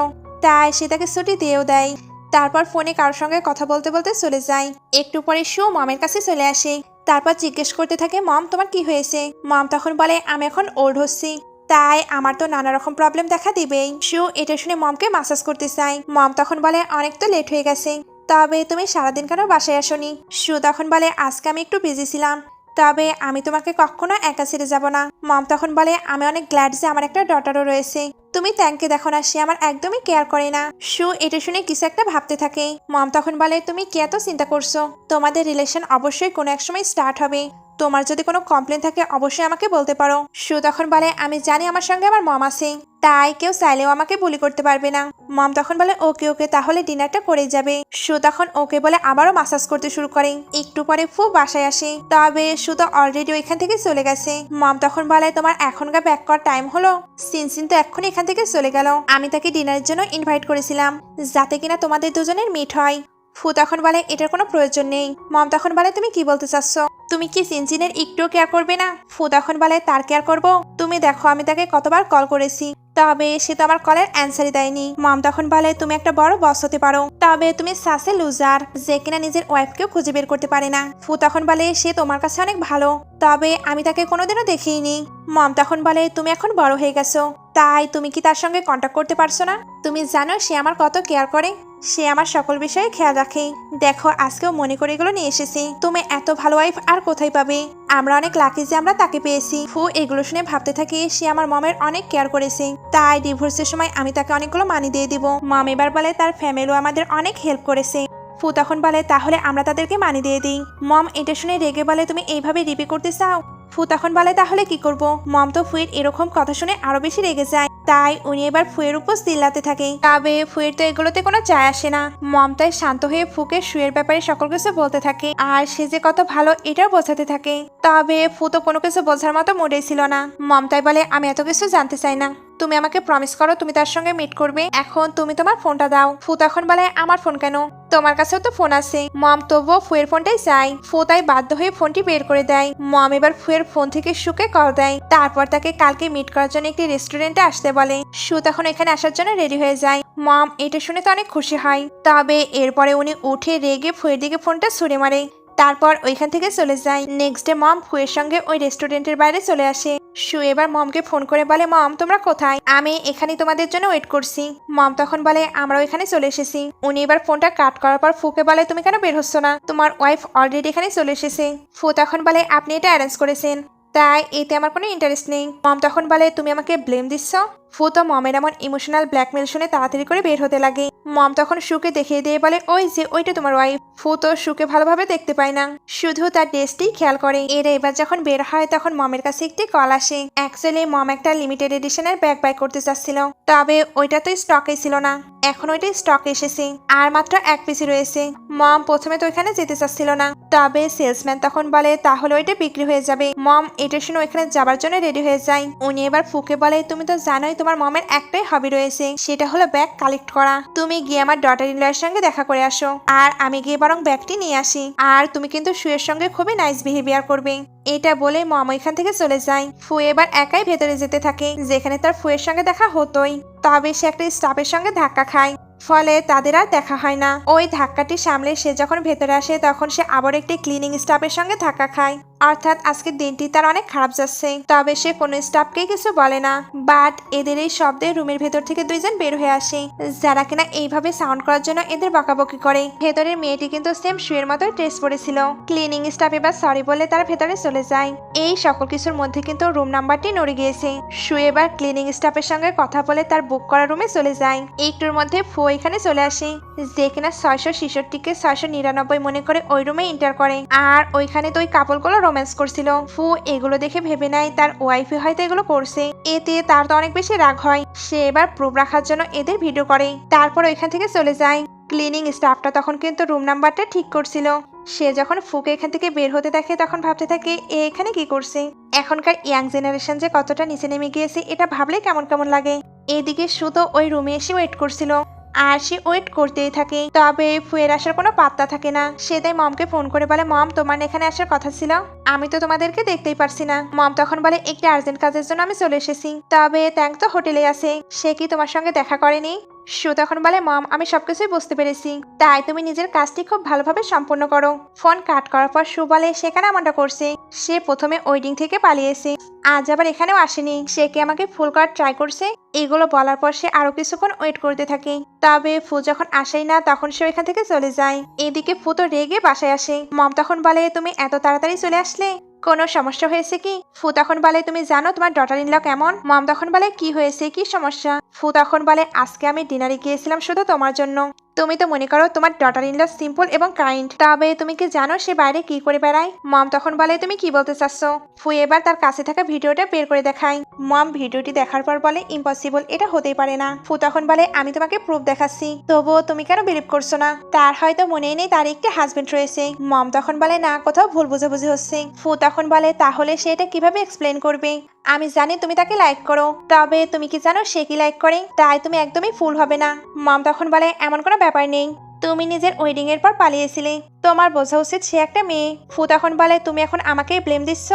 তাই সে তাকে ছুটি দিয়েও দেয়। তারপর ফোনে কারোর সঙ্গে কথা বলতে বলতে চলে যায়। একটু পরে শু মমের কাছে চলে আসে। তারপর জিজ্ঞেস করতে থাকে মম তোমার কি হয়েছে? মম তখন বলে আমি এখন ওল্ড হচ্ছি, তাই আমার তো নানা রকম প্রবলেম দেখা দিবেই। শু এটা শুনে মমকে মাসাজ করতে চায়। মম তখন বলে অনেক তো লেট হয়ে গেছে, তবে তুমি সারাদিন কেন বাসায় আসোনি? শু তখন বলে আজকে আমি একটু বিজি ছিলাম, তবে আমি তোমাকে কখনো একা ছেড়ে যাব না। মম তখন বলে আমি অনেক গ্ল্যাড যে আমার একটা ডটারও রয়েছে। তুমি ট্যাঙ্কে দেখো না, সে আমার একদমই কেয়ার করে না। শু এটা শুনে কিছু একটা ভাবতে থাকে। মম তখন বলে তুমি কি এত চিন্তা করছো? তোমাদের রিলেশন অবশ্যই কোনো এক সময় স্টার্ট হবে। তোমার যদি কোনো কমপ্লেন থাকে অবশ্যই আমাকে বলতে পারো। শু তখন বলে আমি জানি আমার সঙ্গে আমার মম আছে, তাই কেউ চাইলেও আমাকে বুলি করতে পারবে না। মম তখন বলে ওকে ওকে তাহলে ডিনারটা করেই যাবে। শু তখন ওকে বলে আবারও মাসাজ করতে শুরু করে। একটু পরে ফু বাসায় আসে, তবে শু তো অলরেডি ওইখান থেকে চলে গেছে। মম তখন বলে তোমার এখনকার ব্যাক করার টাইম হলো? সিনসিন তো এক্ষুনি এখান থেকে চলে গেল। আমি তাকে ডিনারের জন্য ইনভাইট করেছিলাম যাতে কিনা তোমাদের দুজনের মিট হয়। ফু তখন বলে এটার কোনো প্রয়োজন নেই। মম তখন বলে তুমি কি বলতে চাচ্ছ? তুমি কি সিনসিনের একটু কেয়ার করবে না? ফু তখন বলে তার কেয়ার করবো? তুমি দেখো আমি তাকে কতবার কল করেছি, তবে সে তো আমার কলের অ্যান্সারই দেয়নি। মম তখন বলে তুমি একটা বড় বস হতে পারো, তবে তুমি সাসে লুজার যে কিনা নিজের ওয়াইফকেও খুঁজে বের করতে পারে না। ফু তখন বলে সে তোমার কাছে অনেক ভালো, তবে আমি তাকে কোনোদিনও দেখিনি। মম তখন বলে তুমি এখন বড় হয়ে গেছো, তাই তুমি কি তার সঙ্গে কন্ট্যাক্ট করতে পারছো না? তুমি জানো সে আমার কত কেয়ার করে, সে আমার সকল বিষয়ে খেয়াল রাখে। দেখো আজকেও মনে করে এগুলো নিয়ে এসেছি। তুমি এত ভালো ওয়াইফ আর কোথায় পাবে? আমরা অনেক লাকি যে আমরা তাকে পেয়েছি। ফু এগুলো শুনে ভাবতে থাকি সে আমার মমের অনেক কেয়ার করেছে, তাই ডিভোর্সের সময় আমি তাকে অনেকগুলো মানি দিয়ে দিব। মম এবার বলে তার ফ্যামিলিও আমাদের অনেক হেল্প করেছে। ফু তখন বলে তাহলে আমরা তাদেরকে মানি দিয়ে দিই। মম এটা শুনে রেগে বলে তুমি এইভাবে রিপি করতে চাও? ফু তখন বলে তাহলে কি করব? মম তো ফুয়ের এরকম কথা শুনে আরো বেশি রেগে যায়, তাই উনি এবার ফুয়ের উপর চিল্লাতে থাকে। তবে ফুয়ের তো এগুলোতে কোনো যায় আসে না। মম তাই শান্ত হয়ে ফুকে শুয়ের ব্যাপারে সকল কিছু বলতে থাকে, আর সে যে কত ভালো এটাও বোঝাতে থাকে। তবে ফু তো কোনো কিছু বোঝার মতো মোটেই ছিল না। মম তাই বলে আমি এত কিছু জানতে চাই না, তুমি আমাকে প্রমিস করো তুমি তার সঙ্গে মিট করবে। এখন তুমি তোমার ফোনটা দাও। ফু তখন বলে আমার ফোন কেন? তোমার কাছেও তো ফোন আছে। মম তবুও ফুয়ের ফোনটাই চাই। ফু তাই বাধ্য হয়ে ফোনটি বের করে দেয়। মম এবার ফুয়ের ফোন থেকে শুকে কল দেয়, তারপর তাকে কালকে মিট করার জন্য একটি রেস্টুরেন্টে আসতে বলে। শু তখন এখানে আসার জন্য রেডি হয়ে যায়। মম এটা শুনে তো অনেক খুশি হয়, তবে এরপরে উনি উঠে রেগে ফুয়ের দিকে ফোনটা ছুড়ে মারে, তারপর ওইখান থেকে চলে যায়। নেক্সট ডে মম ফুয়ের সঙ্গে ওই রেস্টুরেন্টের বাইরে চলে আসে। শু এবার মমকে ফোন করে বলে মম তোমরা কোথায়? আমি এখানে তোমাদের জন্য ওয়েট করছি। মম তখন বলে আমরাও এখানে চলে এসেছি। উনি এবার ফোনটা কাট করার পর ফুকে বলে তুমি কেন বের হচ্ছ না? তোমার ওয়াইফ অলরেডি এখানে চলে এসেছে। ফু তখন বলে আপনি এটা অ্যারেঞ্জ করেছেন, তাই এতে আমার কোনো ইন্টারেস্ট নেই। মম তখন বলে তুমি আমাকে ব্লেম দিচ্ছ? ফু তো মমের এমন ইমোশনাল ব্ল্যাকমেল শুনে তাড়াতাড়ি করে বের হতে লাগে। মম তখন শুকে দেখিয়ে দিয়ে বলে ওই যে ওইটা তোমার ওয়াইফ। ফু তো শুকে ভালোভাবে দেখতে পায় না, শুধু তার ড্রেসটিই খেয়াল করে। এরা এবার যখন বের হয় তখন মমের কাছে একটি কল আসে। অ্যাকচুয়ালি মম একটা লিমিটেড এডিশনের ব্যাগ বাই করতে চাচ্ছিল, তবে ওইটা তো স্টকে ছিল না, এখন ওইটা স্টক এসেছে আর মাত্র এক পিসি রয়েছে। মম প্রথমে তো ওইখানে যেতে চাচ্ছিল না, তবে সেলসম্যান তখন বলে তাহলে ওইটা বিক্রি হয়ে যাবে। মম এটা শুনে ওইখানে যাবার জন্য রেডি হয়ে যায়। উনি এবার ফুকে বলে তুমি তো জানোই তোমার মমের একটাই হবি রয়েছে, সেটা হলো ব্যাগ কালেক্ট করা। তুমি গিয়ে আমার ডটার ইন লয়ের সঙ্গে দেখা করে আসো, আর আমি গিয়ে বরং ব্যাগটি নিয়ে আসি। আর তুমি কিন্তু শুয়ের সঙ্গে খুবই নাইস বিহেভিয়ার করবে। এটা বলে মম ওইখান থেকে চলে যায়। ফু এবার একাই ভেতরে যেতে থাকে, যেখানে তার ফুয়ের সঙ্গে দেখা হতোই, তবে সে একটা স্টাফের সঙ্গে ধাক্কা খায়, ফলে তাদের আর দেখা হয় না। ওই ধাক্কাটি সামলে সে যখন ভেতরে আসে তখন সে আবার একটি ক্লিনিং স্টাফের সঙ্গে ধাক্কা খায়, অর্থাৎ আজকের দিনটি তার অনেক খারাপ যাচ্ছে। তবে সে কোনো স্টাফকে কিছু বলে না, বাট এদের এই শব্দে রুমের ভেতর থেকে দুইজন বের হয়ে আসে, যারা কিনা এইভাবে সাউন্ড করার জন্য এদের বকাবকি করে। ভেতরের মেয়েটি কিন্তু সেম শুয়ের মতো ড্রেস পরেছিল। ক্লিনিং স্টাফ এবার সরি বলে তার ভেতরে চলে যায়। এই সকল কিছুর মধ্যে কিন্তু রুম নাম্বারটি নড়ে গিয়েছে। শুয়ে এবার ক্লিনিং স্টাফের সঙ্গে কথা বলে তার বুক করা রুমে চলে যায়। একটুর মধ্যে ফু এখানে চলে আসে, যে কিনা 666 কে 699 মনে করে ওই রুমে এন্টার করে, আর ওইখানে তো ওই কাপড়গুলো রোম্যান্স করছিল। ফু এগুলো দেখে ভেবে নেয় তার ওয়াইফে হয়তো এগুলো করছে। এতে তার তো অনেক বেশি রাগ হয়। সে এবার প্রুফ রাখার জন্য এদের ভিডিও করে, তারপর ওইখান থেকে চলে যায়। ক্লিনিং স্টাফটা তখন কিন্তু রুম নাম্বারটা ঠিক করছিল। সে যখন ফুকে এখান থেকে বের হতে দেখে তখন ভাবতে থাকে এ এখানে কি করছে। এখনকার ইয়াং জেনারেশন যে কতটা নিচে নেমে গিয়েছে এটা ভাবলে কেমন কেমন লাগে। এদিকে সুতো ওই রুমে এসে ওয়েট করছিল, আর সে ওয়েট করতেই থাকে। তবে ফুয়ের আসার কোনো পাত্তা থাকে না। সে তাই মমকে ফোন করে বলে, মম তোমার এখানে আসার কথা ছিল, আমি তো তোমাদেরকে দেখতেই পারছি না। মম তখন বলে একটি আর্জেন্ট কাজের জন্য আমি চলে এসেছি, তবে ট্যাঙ্ক তো হোটেলে আছে, সে কি তোমার সঙ্গে দেখা করেনি? সু তখন বলে, মম আমি সবকিছুই বুঝতে পেরেছি, তাই তুমি নিজের কাজটি খুব ভালোভাবে সম্পূর্ণ করো। ফোন কাট করার পর সু বলে সেখানে এমনটা করছে, সে প্রথমে ওয়েডিং থেকে পালিয়েছে, আজ আবার এখানেও আসেনি, সে কি আমাকে ফুল করার ট্রাই করছে? এগুলো বলার পর সে আরো কিছুক্ষণ ওয়েট করতে থাকে। তবে ফু যখন আসেই না তখন সে এখান থেকে চলে যায়। এদিকে ফু তো রেগে বাসায় আসে। মম তখন বলে তুমি এত তাড়াতাড়ি চলে আসলে, কোনো সমস্যা হয়েছে কি? ফু তখন বলে তুমি জানো তোমার ডটার ইন ল কেমন? মম তখন বলে কি হয়েছে, কি সমস্যা? ফু তখন বলে আজকে আমি ডিনারে গিয়েছিলাম শুধু তোমার জন্য, তুমি তো মনে করো তোমার ডটার ইন ল সিম্পল এবং কাইন্ড, তবে তুমি কি জানো সে বাইরে কি করে বেড়ায়? মম তখন বলে তুমি কি বলতে চাচ্ছ? ফু এবার তার কাছে থাকা ভিডিওটা বের করে দেখায়। মম ভিডিওটি দেখার পর বলে ইম্পসিবল, এটা হতেই পারে না। ফু তখন বলে আমি তোমাকে প্রুফ দেখাচ্ছি, তবুও তুমি কেন বিলিভ করছো না? তার হয়তো মনেই নেই তার একটি হাজবেন্ড রয়েছে। মম তখন বলে না, কোথাও ভুল বুঝাবুঝি হচ্ছে। ফু তখন বলে তাহলে সে এটা কিভাবে এক্সপ্লেন করবে? আমি জানি তুমি তাকে লাইক করো, তবে তুমি কি জানো সে কি লাইক করে? তাই তুমি একদমই ফুল হবে না। মম তখন বলে এমন কোনো ব্যাপার নেই, তুমি নিজের ওয়েডিং এর পর পালিয়েছিলে, তোমার বোঝা উচিত সে একটা মেয়ে। ফু তখন বলে তুমি এখন আমাকে ব্লেম দিচ্ছ?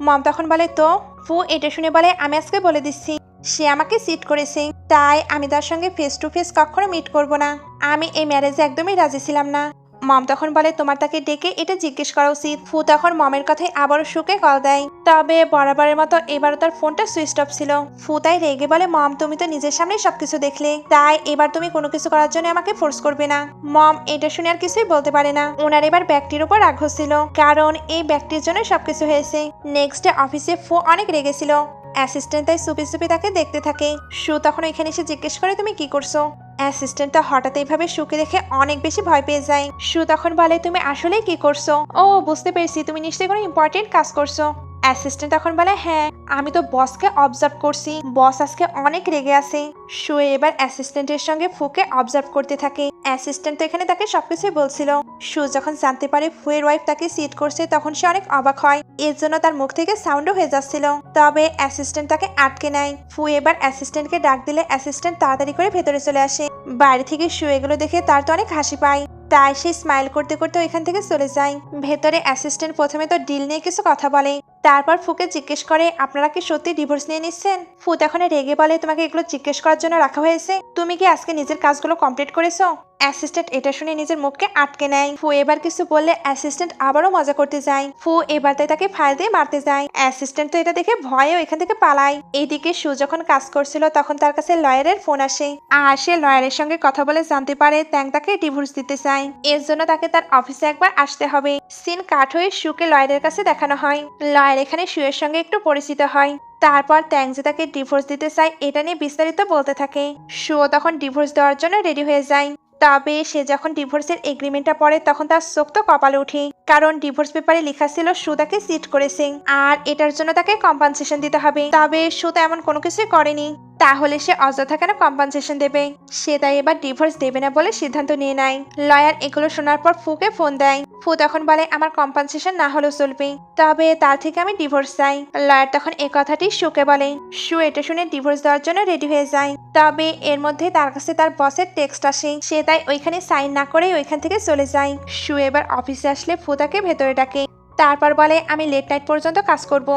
মম তখন বলে তো? ফু এটা শুনে বলে আমি আজকে বলে দিচ্ছি সে আমাকে চিট করেছে, তাই আমি তার সঙ্গে ফেস টু ফেস কখনো মিট করব না। আমি এই ম্যারেজে একদমই রাজি ছিলাম না। মম তখন বলে তোমার তাকে ডেকে এটা জিজ্ঞেস করা উচিত। ফু তখন মমের কথায় আবারও সুকে কল দেয়, তবে বরাবরের মতো এবারও তার ফোনটা সুইচ অফ ছিল। ফু তাই রেগে বলে মম তুমি তো নিজের সামনেই সবকিছু দেখলে, তাই এবার তুমি কোনো কিছু করার জন্য আমাকে ফোর্স করবে না। মম এটা শুনে আর কিছুই বলতে পারে না। ওনার এবার ব্যক্তির উপর রাগ হচ্ছিল, কারণ এই ব্যক্তির জন্য সবকিছু হয়েছে। নেক্সট ডে অফিসে ফু অনেক রেগেছিল। অ্যাসিস্ট্যান্ট তাই চুপি চুপি তাকে দেখতে থাকে। সু তখন এখানে এসে জিজ্ঞেস করে তুমি কি করছো? অ্যাসিস্ট্যান্টটা হঠাৎ এইভাবে সুকে দেখে অনেক বেশি ভয় পেয়ে যায়। সু তখন বলে তুমি আসলেই কি করছো? ও বুঝতে পেরেছি, তুমি নিশ্চয়ই কোনো ইম্পর্টেন্ট কাজ করছো। অ্যাসিস্ট্যান্ট তখন বলে হ্যাঁ, আমি তো বসকে অবজার্ভ করছি, বস আজকে অনেক রেগে আছে। সু এবার অ্যাসিস্ট্যান্টের সঙ্গে ফুকে অবজার্ভ করতে থাকে। অ্যাসিস্ট্যান্ট তো এখানে তাকে সবকিছুই বলছিল। সু যখন জানতে পারে ফুয়ের ওয়াইফ তাকে চিট করছে তখন সে অনেক অবাক হয়, এর জন্য তার মুখ থেকে সাউন্ডও হয়ে যাচ্ছিল। তবে অ্যাসিস্ট্যান্ট তাকে আটকে নেয়। ফু এবার অ্যাসিস্ট্যান্টকে ডাক দিলে অ্যাসিস্ট্যান্ট তাড়াতাড়ি করে ভেতরে চলে আসে। বাইরে থেকে সু এগুলো দেখে তার তো অনেক হাসি পায়, তাই সে স্মাইল করতে করতে ওইখান থেকে চলে যায়। ভেতরে অ্যাসিস্ট্যান্ট প্রথমে তো ডিল নিয়ে কিছু কথা বলে, তারপর ফুকে জিজ্ঞেস করে আপনারা কি সত্যি ডিভোর্স নিয়ে নিচ্ছেন? ফু তখন রেগে বলে তোমাকে এগুলো জিজ্ঞেস করার জন্য রাখা হয়েছে, তুমি কি আজকে নিজের কাজগুলো কমপ্লিট করেছো? অ্যাসিস্ট্যান্ট এটা শুনে নিজের মুখকে আটকে নেয়। ফু এবার কিছু বললে অ্যাসিস্ট্যান্ট আবারও মজা করতে যায়। ফু এবার তাই তাকে ফাইল দিয়ে মারতে যায়। অ্যাসিস্ট্যান্ট তো এটা দেখে ভয়ে এখান থেকে পালায়। এইদিকে সু যখন কাজ করছিল তখন তার কাছে লয়ারের ফোন আসে, আর সে লয়ারের সঙ্গে কথা বলে জানতে পারে ট্যাং তাকে ডিভোর্স দিতে চায়, এর জন্য তাকে তার অফিসে একবার আসতে হবে। সিন কাট হয়ে সুকে লয়ারের কাছে দেখানো হয়। লয়ার এখানে সুয়ের সঙ্গে একটু পরিচিত হয়। তারপর ট্যাং যে তাকে ডিভোর্স দিতে চায় এটা নিয়ে বিস্তারিত বলতে থাকে। সুও তখন ডিভোর্স দেওয়ার জন্য রেডি হয়ে যায়। তবে সে যখন ডিভোর্সের এগ্রিমেন্টটা পড়ে তখন তার চোখ তো কপালে ওঠে, কারণ ডিভোর্স পেপারে লেখা ছিল সু তাকে চিট করেছে, আর এটার জন্য তাকে কম্পেনসেশন দিতে হবে। তবে সু তো এমন কোনো কিছুই করেনি, তাহলে সে অযথা কেন কম্পেনসেশন দেবে? সে তাই এবার ডিভোর্স দেবে না বলে সিদ্ধান্ত নিয়ে নেয়। লয়ার এগুলো শোনার পর ফুকে ফোন দেয়। ফু তখন বলে আমার কম্পেনসেশন না হলেও চলবে, তবে তার থেকে আমি ডিভোর্স চাই। লয়ার তখন এই কথাটি সুকে বলে। সু এটা শুনে ডিভোর্স দেওয়ার জন্য রেডি হয়ে যায়। তবে এর মধ্যে তার কাছে তার বসের টেক্সট আসে, সে তাই ওইখানে সাইন না করে ওইখান থেকে চলে যায়। সু এবার অফিসে আসলে ফু তাকে ভেতরে ডাকে, তারপর বলে আমি লেট নাইট পর্যন্ত কাজ করব,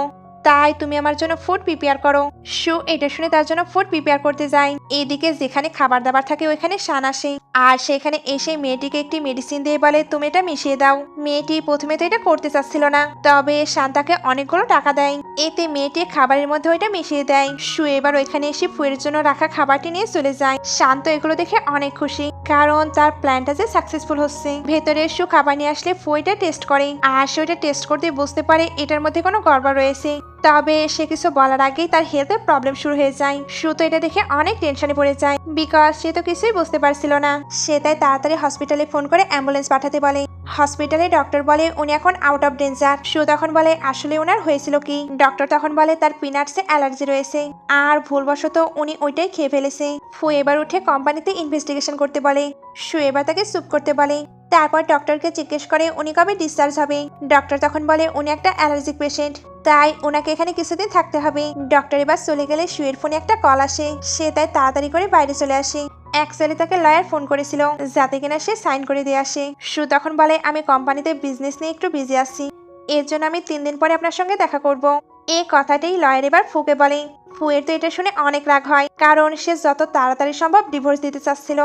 তাই তুমি আমার জন্য ফুড প্রিপেয়ার করো। সু এটা শুনে তার জন্য ফুড প্রিপেয়ার করতে যায়। এইদিকে যেখানে খাবার দাবার থাকে ওইখানে শান আসে, আর সেখানে এসে মেয়েটিকে একটি মেডিসিন দিয়ে বলে তুমি এটা মিশিয়ে দাও। মেয়েটি প্রথমে তো এটা করতে চাচ্ছিল না, তবে শান তাকে অনেকগুলো টাকা দেয়। এতে মেয়েটি খাবারের মধ্যে ওইটা মিশিয়ে দেয়। সু এবার ওইখানে এসে ফুয়ের জন্য রাখা খাবারটি নিয়ে চলে যায়। শান তো এগুলো দেখে অনেক খুশি, কারণ তার প্ল্যানটা যে সাকসেসফুল হচ্ছে। ভেতরে সু খাবার নিয়ে আসলে ফু এটা টেস্ট করে, আর সে ওইটা টেস্ট করতে বুঝতে পারে এটার মধ্যে কোনো গড়বড় রয়েছে। তবে সে কিছু বলার আগেই তার হেলথের প্রবলেম শুরু হয়ে যায়। সু তো এটা দেখে অনেক টেনশনে পড়ে যায়, বিকজ সে তো কিছুই বুঝতে পারছিল না। সে তাই তাড়াতাড়ি হসপিটালে ফোন করে অ্যাম্বুলেন্স পাঠাতে বলে। হসপিটালে ডক্টর বলে উনি এখন আউট অফ ডেঞ্জার। সু তখন বলে আসলে ওনার হয়েছিল কি? ডক্টর তখন বলে তার পিনাটসে অ্যালার্জি রয়েছে আর ভুলবশত উনি ওইটাই খেয়ে ফেলেছে। ফু এবার উঠে কোম্পানিতে ইনভেস্টিগেশন করতে বলে। সু এবার তাকে চুপ করতে বলে। তারপর ডক্টরকে জিজ্ঞেস করে উনি কবে ডিসচার্জ হবে। ডক্টর তখন বলে উনি একটা অ্যালার্জিক পেশেন্ট, তাই ওনাকে এখানে কিছুদিন থাকতে হবে। ডক্টর এবার চলে গেলে সুয়ের ফোনে একটা কল আসে, সে তাই তাড়াতাড়ি করে বাইরে চলে আসে। অ্যাকচুয়ালি তাকে লয়ার ফোন করেছিল যাতে কিনা সে সাইন করে দিয়ে আসে। সু তখন বলে আমি কোম্পানিতে বিজনেস নিয়ে একটু বিজি আছি, এর জন্য আমি 3 দিন পরে আপনার সঙ্গে দেখা করব। এই কথাটাই লয়ার এবার ফুকে বলে। ফুয়ের তো এটা শুনে অনেক রাগ হয়, কারণ সে যত তাড়াতাড়ি সম্ভব ডিভোর্স দিতে চাচ্ছিল।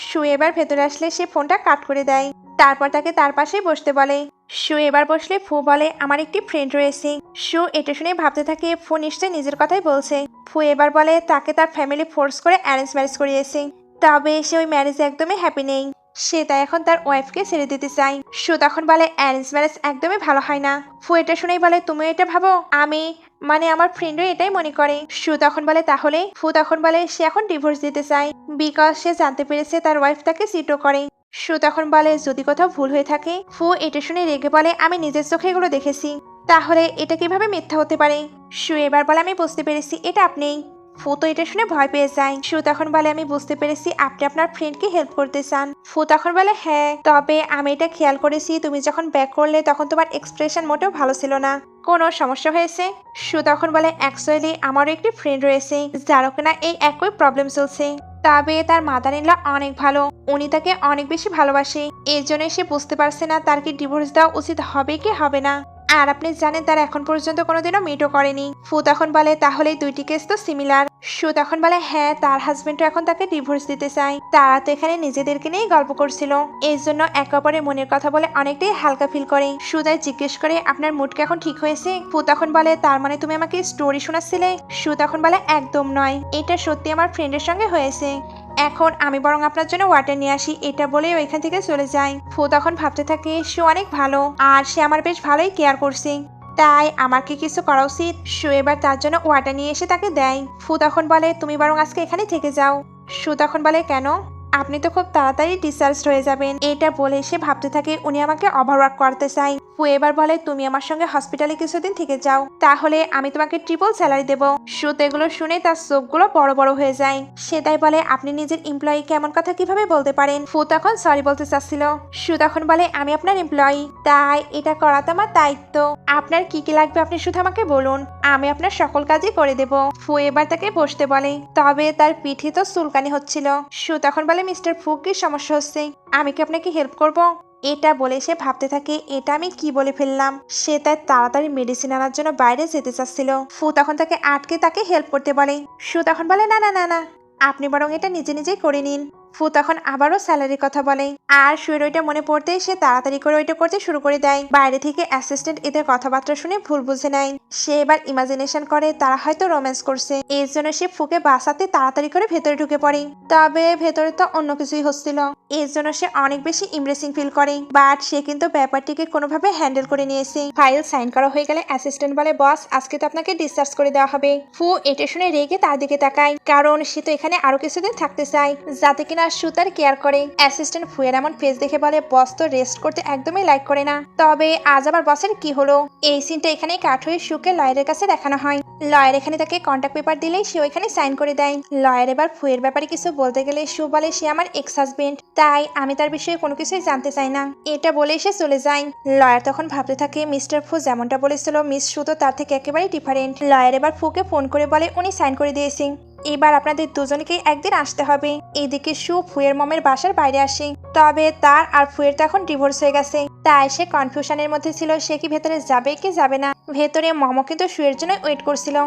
সু এবার ভেতরে আসলে সে ফোনটা কাট করে দেয়। তারপর তাকে তার পাশেই বসতে বলে। সু এবার বসলে ফু বলে আমার একটি ফ্রেন্ড রয়েছে। সু এটা শুনে ভাবতে থাকে ফু নিশ্চয়ই নিজের কথাই বলছে। ফু এবার বলে তাকে তার ফ্যামিলি ফোর্স করে অ্যারেঞ্জ ম্যারেজ করিয়েছে, তবে সে ওই ম্যারেজে একদমই হ্যাপি নেই। সে তাই এখন তার ওয়াইফকে ছেড়ে দিতে চায়। সু তখন বলে অ্যারেঞ্জ ম্যারেজ একদমই ভালো হয় না। ফু এটা শুনেই বলে তুমি এটা ভাবো? আমি মানে আমার ফ্রেন্ডও এটাই মনে করে। সু তখন বলে তাহলে? ফু তখন বলে সে এখন ডিভোর্স দিতে চায়, বিকজ সে জানতে পেরেছে তার ওয়াইফ তাকে চিটও করে। সু তখন বলে যদি কোথাও ভুল হয়ে থাকে। ফু এটা শুনে রেগে বলে আমি নিজের চোখে এগুলো দেখেছি, তাহলে এটা কিভাবে মিথ্যা হতে পারে? সু এবার বলে আমি বুঝতে পেরেছি এটা আপনি। ফু তো এটা শুনে ভয় পেয়ে যায়। সু তখন বলে আমি বুঝতে পেরেছি আপনি আপনার ফ্রেন্ডকে হেল্প করতে চান। ফু তখন বলে হ্যাঁ, তবে আমি এটা খেয়াল করেছি তুমি যখন ব্যাক করলে তখন তোমার এক্সপ্রেশন মোটেও ভালো ছিল না। কোনো সমস্যা হয়েছে? সু তখন বলে অ্যাকচুয়ালি আমারও একটি ফ্রেন্ড রয়েছে যারও কিনা এই একই প্রবলেম চলছে, তবে তার মাদার ইন ল অনেক ভালো, উনি তাকে অনেক বেশি ভালোবাসে। এর জন্য সে বুঝতে পারছে না তার কি ডিভোর্স দেওয়া উচিত হবে কি হবে না। আর আপনি জানেন তারা এখন পর্যন্ত কোনোদিনও মিটও করেনি। ফু তখন বলে তাহলে দুইটি কেস তো সিমিলার। সু তখন বলে হ্যাঁ, তার হাজবেন্ডও এখন তাকে ডিভোর্স দিতে চায়। তারা তো এখানে নিজেদেরকে নিয়েই গল্প করছিল, এই জন্য একে অপরের মনের কথা বলে অনেকটাই হালকা ফিল করে। সুদাই জিজ্ঞেস করে আপনার মুড কি এখন ঠিক হয়েছে? ফু তখন বলে তার মানে তুমি আমাকে স্টোরি শোনাচ্ছিলে? সু তখন বলে একদম নয়, এটা সত্যি আমার ফ্রেন্ডের সঙ্গে হয়েছে। এখন আমি বরং আপনার জন্য ওয়াটার নিয়ে আসি, এটা বলে ওইখান থেকে চলে যায়। ফু তখন ভাবতে থাকে সে অনেক ভালো আর সে আমার বেশ ভালোই কেয়ার করছে, তাই আমার কি কিছু করা উচিত? সু এবার তার জন্য ওয়াটার নিয়ে এসে তাকে দেয়। ফু তখন বলে তুমি বরং আজকে এখানে থেকে যাও। সু তখন বলে কেন? আপনি তো খুব তাড়াতাড়ি ডিসচার্জ হয়ে যাবেন। এটা বলে সে ভাবতে থাকে উনি আমাকে ওভারওয়ার্ক করতে চায়। ফু এবার বলে তুমি আমার সঙ্গে হসপিটালে কিছুদিন থেকে যাও, তাহলে আমি তোমাকে ট্রিপল স্যালারি দেবো। সু এগুলো শুনে তার চোখগুলো বড় বড় হয়ে যায়। সে তাই বলে আপনি নিজের এমপ্লয়িকে এমন কথা কিভাবে বলতে পারেন? ফু তখন সরি বলতে চাচ্ছিল। সু তখন বলে আমি আপনার এমপ্লয়ি, তাই এটা করা তো আমার দায়িত্ব। আপনার কি কি লাগবে আপনি শুধু আমাকে বলুন, আমি আপনার সকল কাজই করে দেব। ফু এবার তাকে বসতে বলে, তবে তার পিঠে তো চুলকানি হচ্ছিল। সু তখন বলে মিস্টার ফু কি সমস্যা হচ্ছে? আমি কি আপনাকে হেল্প করব? এটা বলে সে ভাবতে থাকে এটা আমি কি বলে ফেললাম। সে তাই তাড়াতাড়ি মেডিসিন আনার জন্য বাইরে যেতে চাচ্ছিল। ফু তখন তাকে আটকে তাকে হেল্প করতে বলে। সু তখন বলে না না না না, আপনি বরং এটা নিজে নিজেই করে নিন। ফু তখন আবারও স্যালারির কথা বলে, আর সুয়ের ওইটা মনে পড়তে সে তাড়াতাড়ি করে ওইটা করতে শুরু করে দেয়। বাইরে থেকে অ্যাসিস্ট্যান্ট এদের কথাবার্তা শুনে ভুল বুঝে নেয়। সে এবার ইমাজিনেশন করে তারা হয়তো রোম্যান্স করছে, এর জন্য সে ফুকে বাসাতে তাড়াতাড়ি করে ভেতরে ঢুকে পড়ে। তবে ভেতরে তো অন্য কিছুই হচ্ছিল, এর জন্য সে অনেক বেশি ইমপ্রেসিং ফিল করে। বাট সে কিন্তু ব্যাপারটিকে কোনোভাবে হ্যান্ডেল করে নিয়েছে। ফাইল সাইন করা হয়ে গেলে অ্যাসিস্ট্যান্ট বলে বস আজকে তো আপনাকে ডিসচার্জ করে দেওয়া হবে। ফু এটা শুনে রেগে তার দিকে তাকায়, কারণ সে তো এখানে আরো কিছুদিন থাকতে চায় যাতে কিনা সুতার কেয়ার করে। অ্যাসিস্ট্যান্ট ফুয়ের এমন ফেস দেখে বলে বস তো রেস্ট করতে একদমই লাইক করে না, তবে আজ আবার বসের কি হলো? এই সিনটা এখানেই কাট হয়ে সুকে লয়ারের কাছে দেখানো হয়। লয়ার এখানে তাকে কন্ট্যাক্ট পেপার দিলেই সে ওইখানে সাইন করে দেয়। লয়ার এবার ফুয়ের ব্যাপারে কিছু বলতে গেলে সু বলে সে আমার এক্স হাজবেন্ড, তাই আমি তার বিষয়ে কোনো কিছুই জানতে চাই না। এটা বলে সে চলে যায়। লয়ার তখন ভাবতে থাকে মিস্টার ফু যেমনটা বলেছিল মিস সু তো তার থেকে একেবারেই ডিফারেন্ট। লয়ার এবার ফুকে ফোন করে বলে উনি সাইন করে দিয়েছেন, এবার আপনাদের দুজনকেই একদিন আসতে হবে। এদিকে সু ফুয়ের মমের বাসার বাইরে আসে, তবে তার আর ফুয়ের তো এখন ডিভোর্স হয়ে গেছে, তাই সে কনফিউশনের মধ্যে ছিল সে কি ভেতরে যাবে কি যাবে না। ভেতরে মমও কিন্তু সুয়ের জন্য ওয়েট করছিল,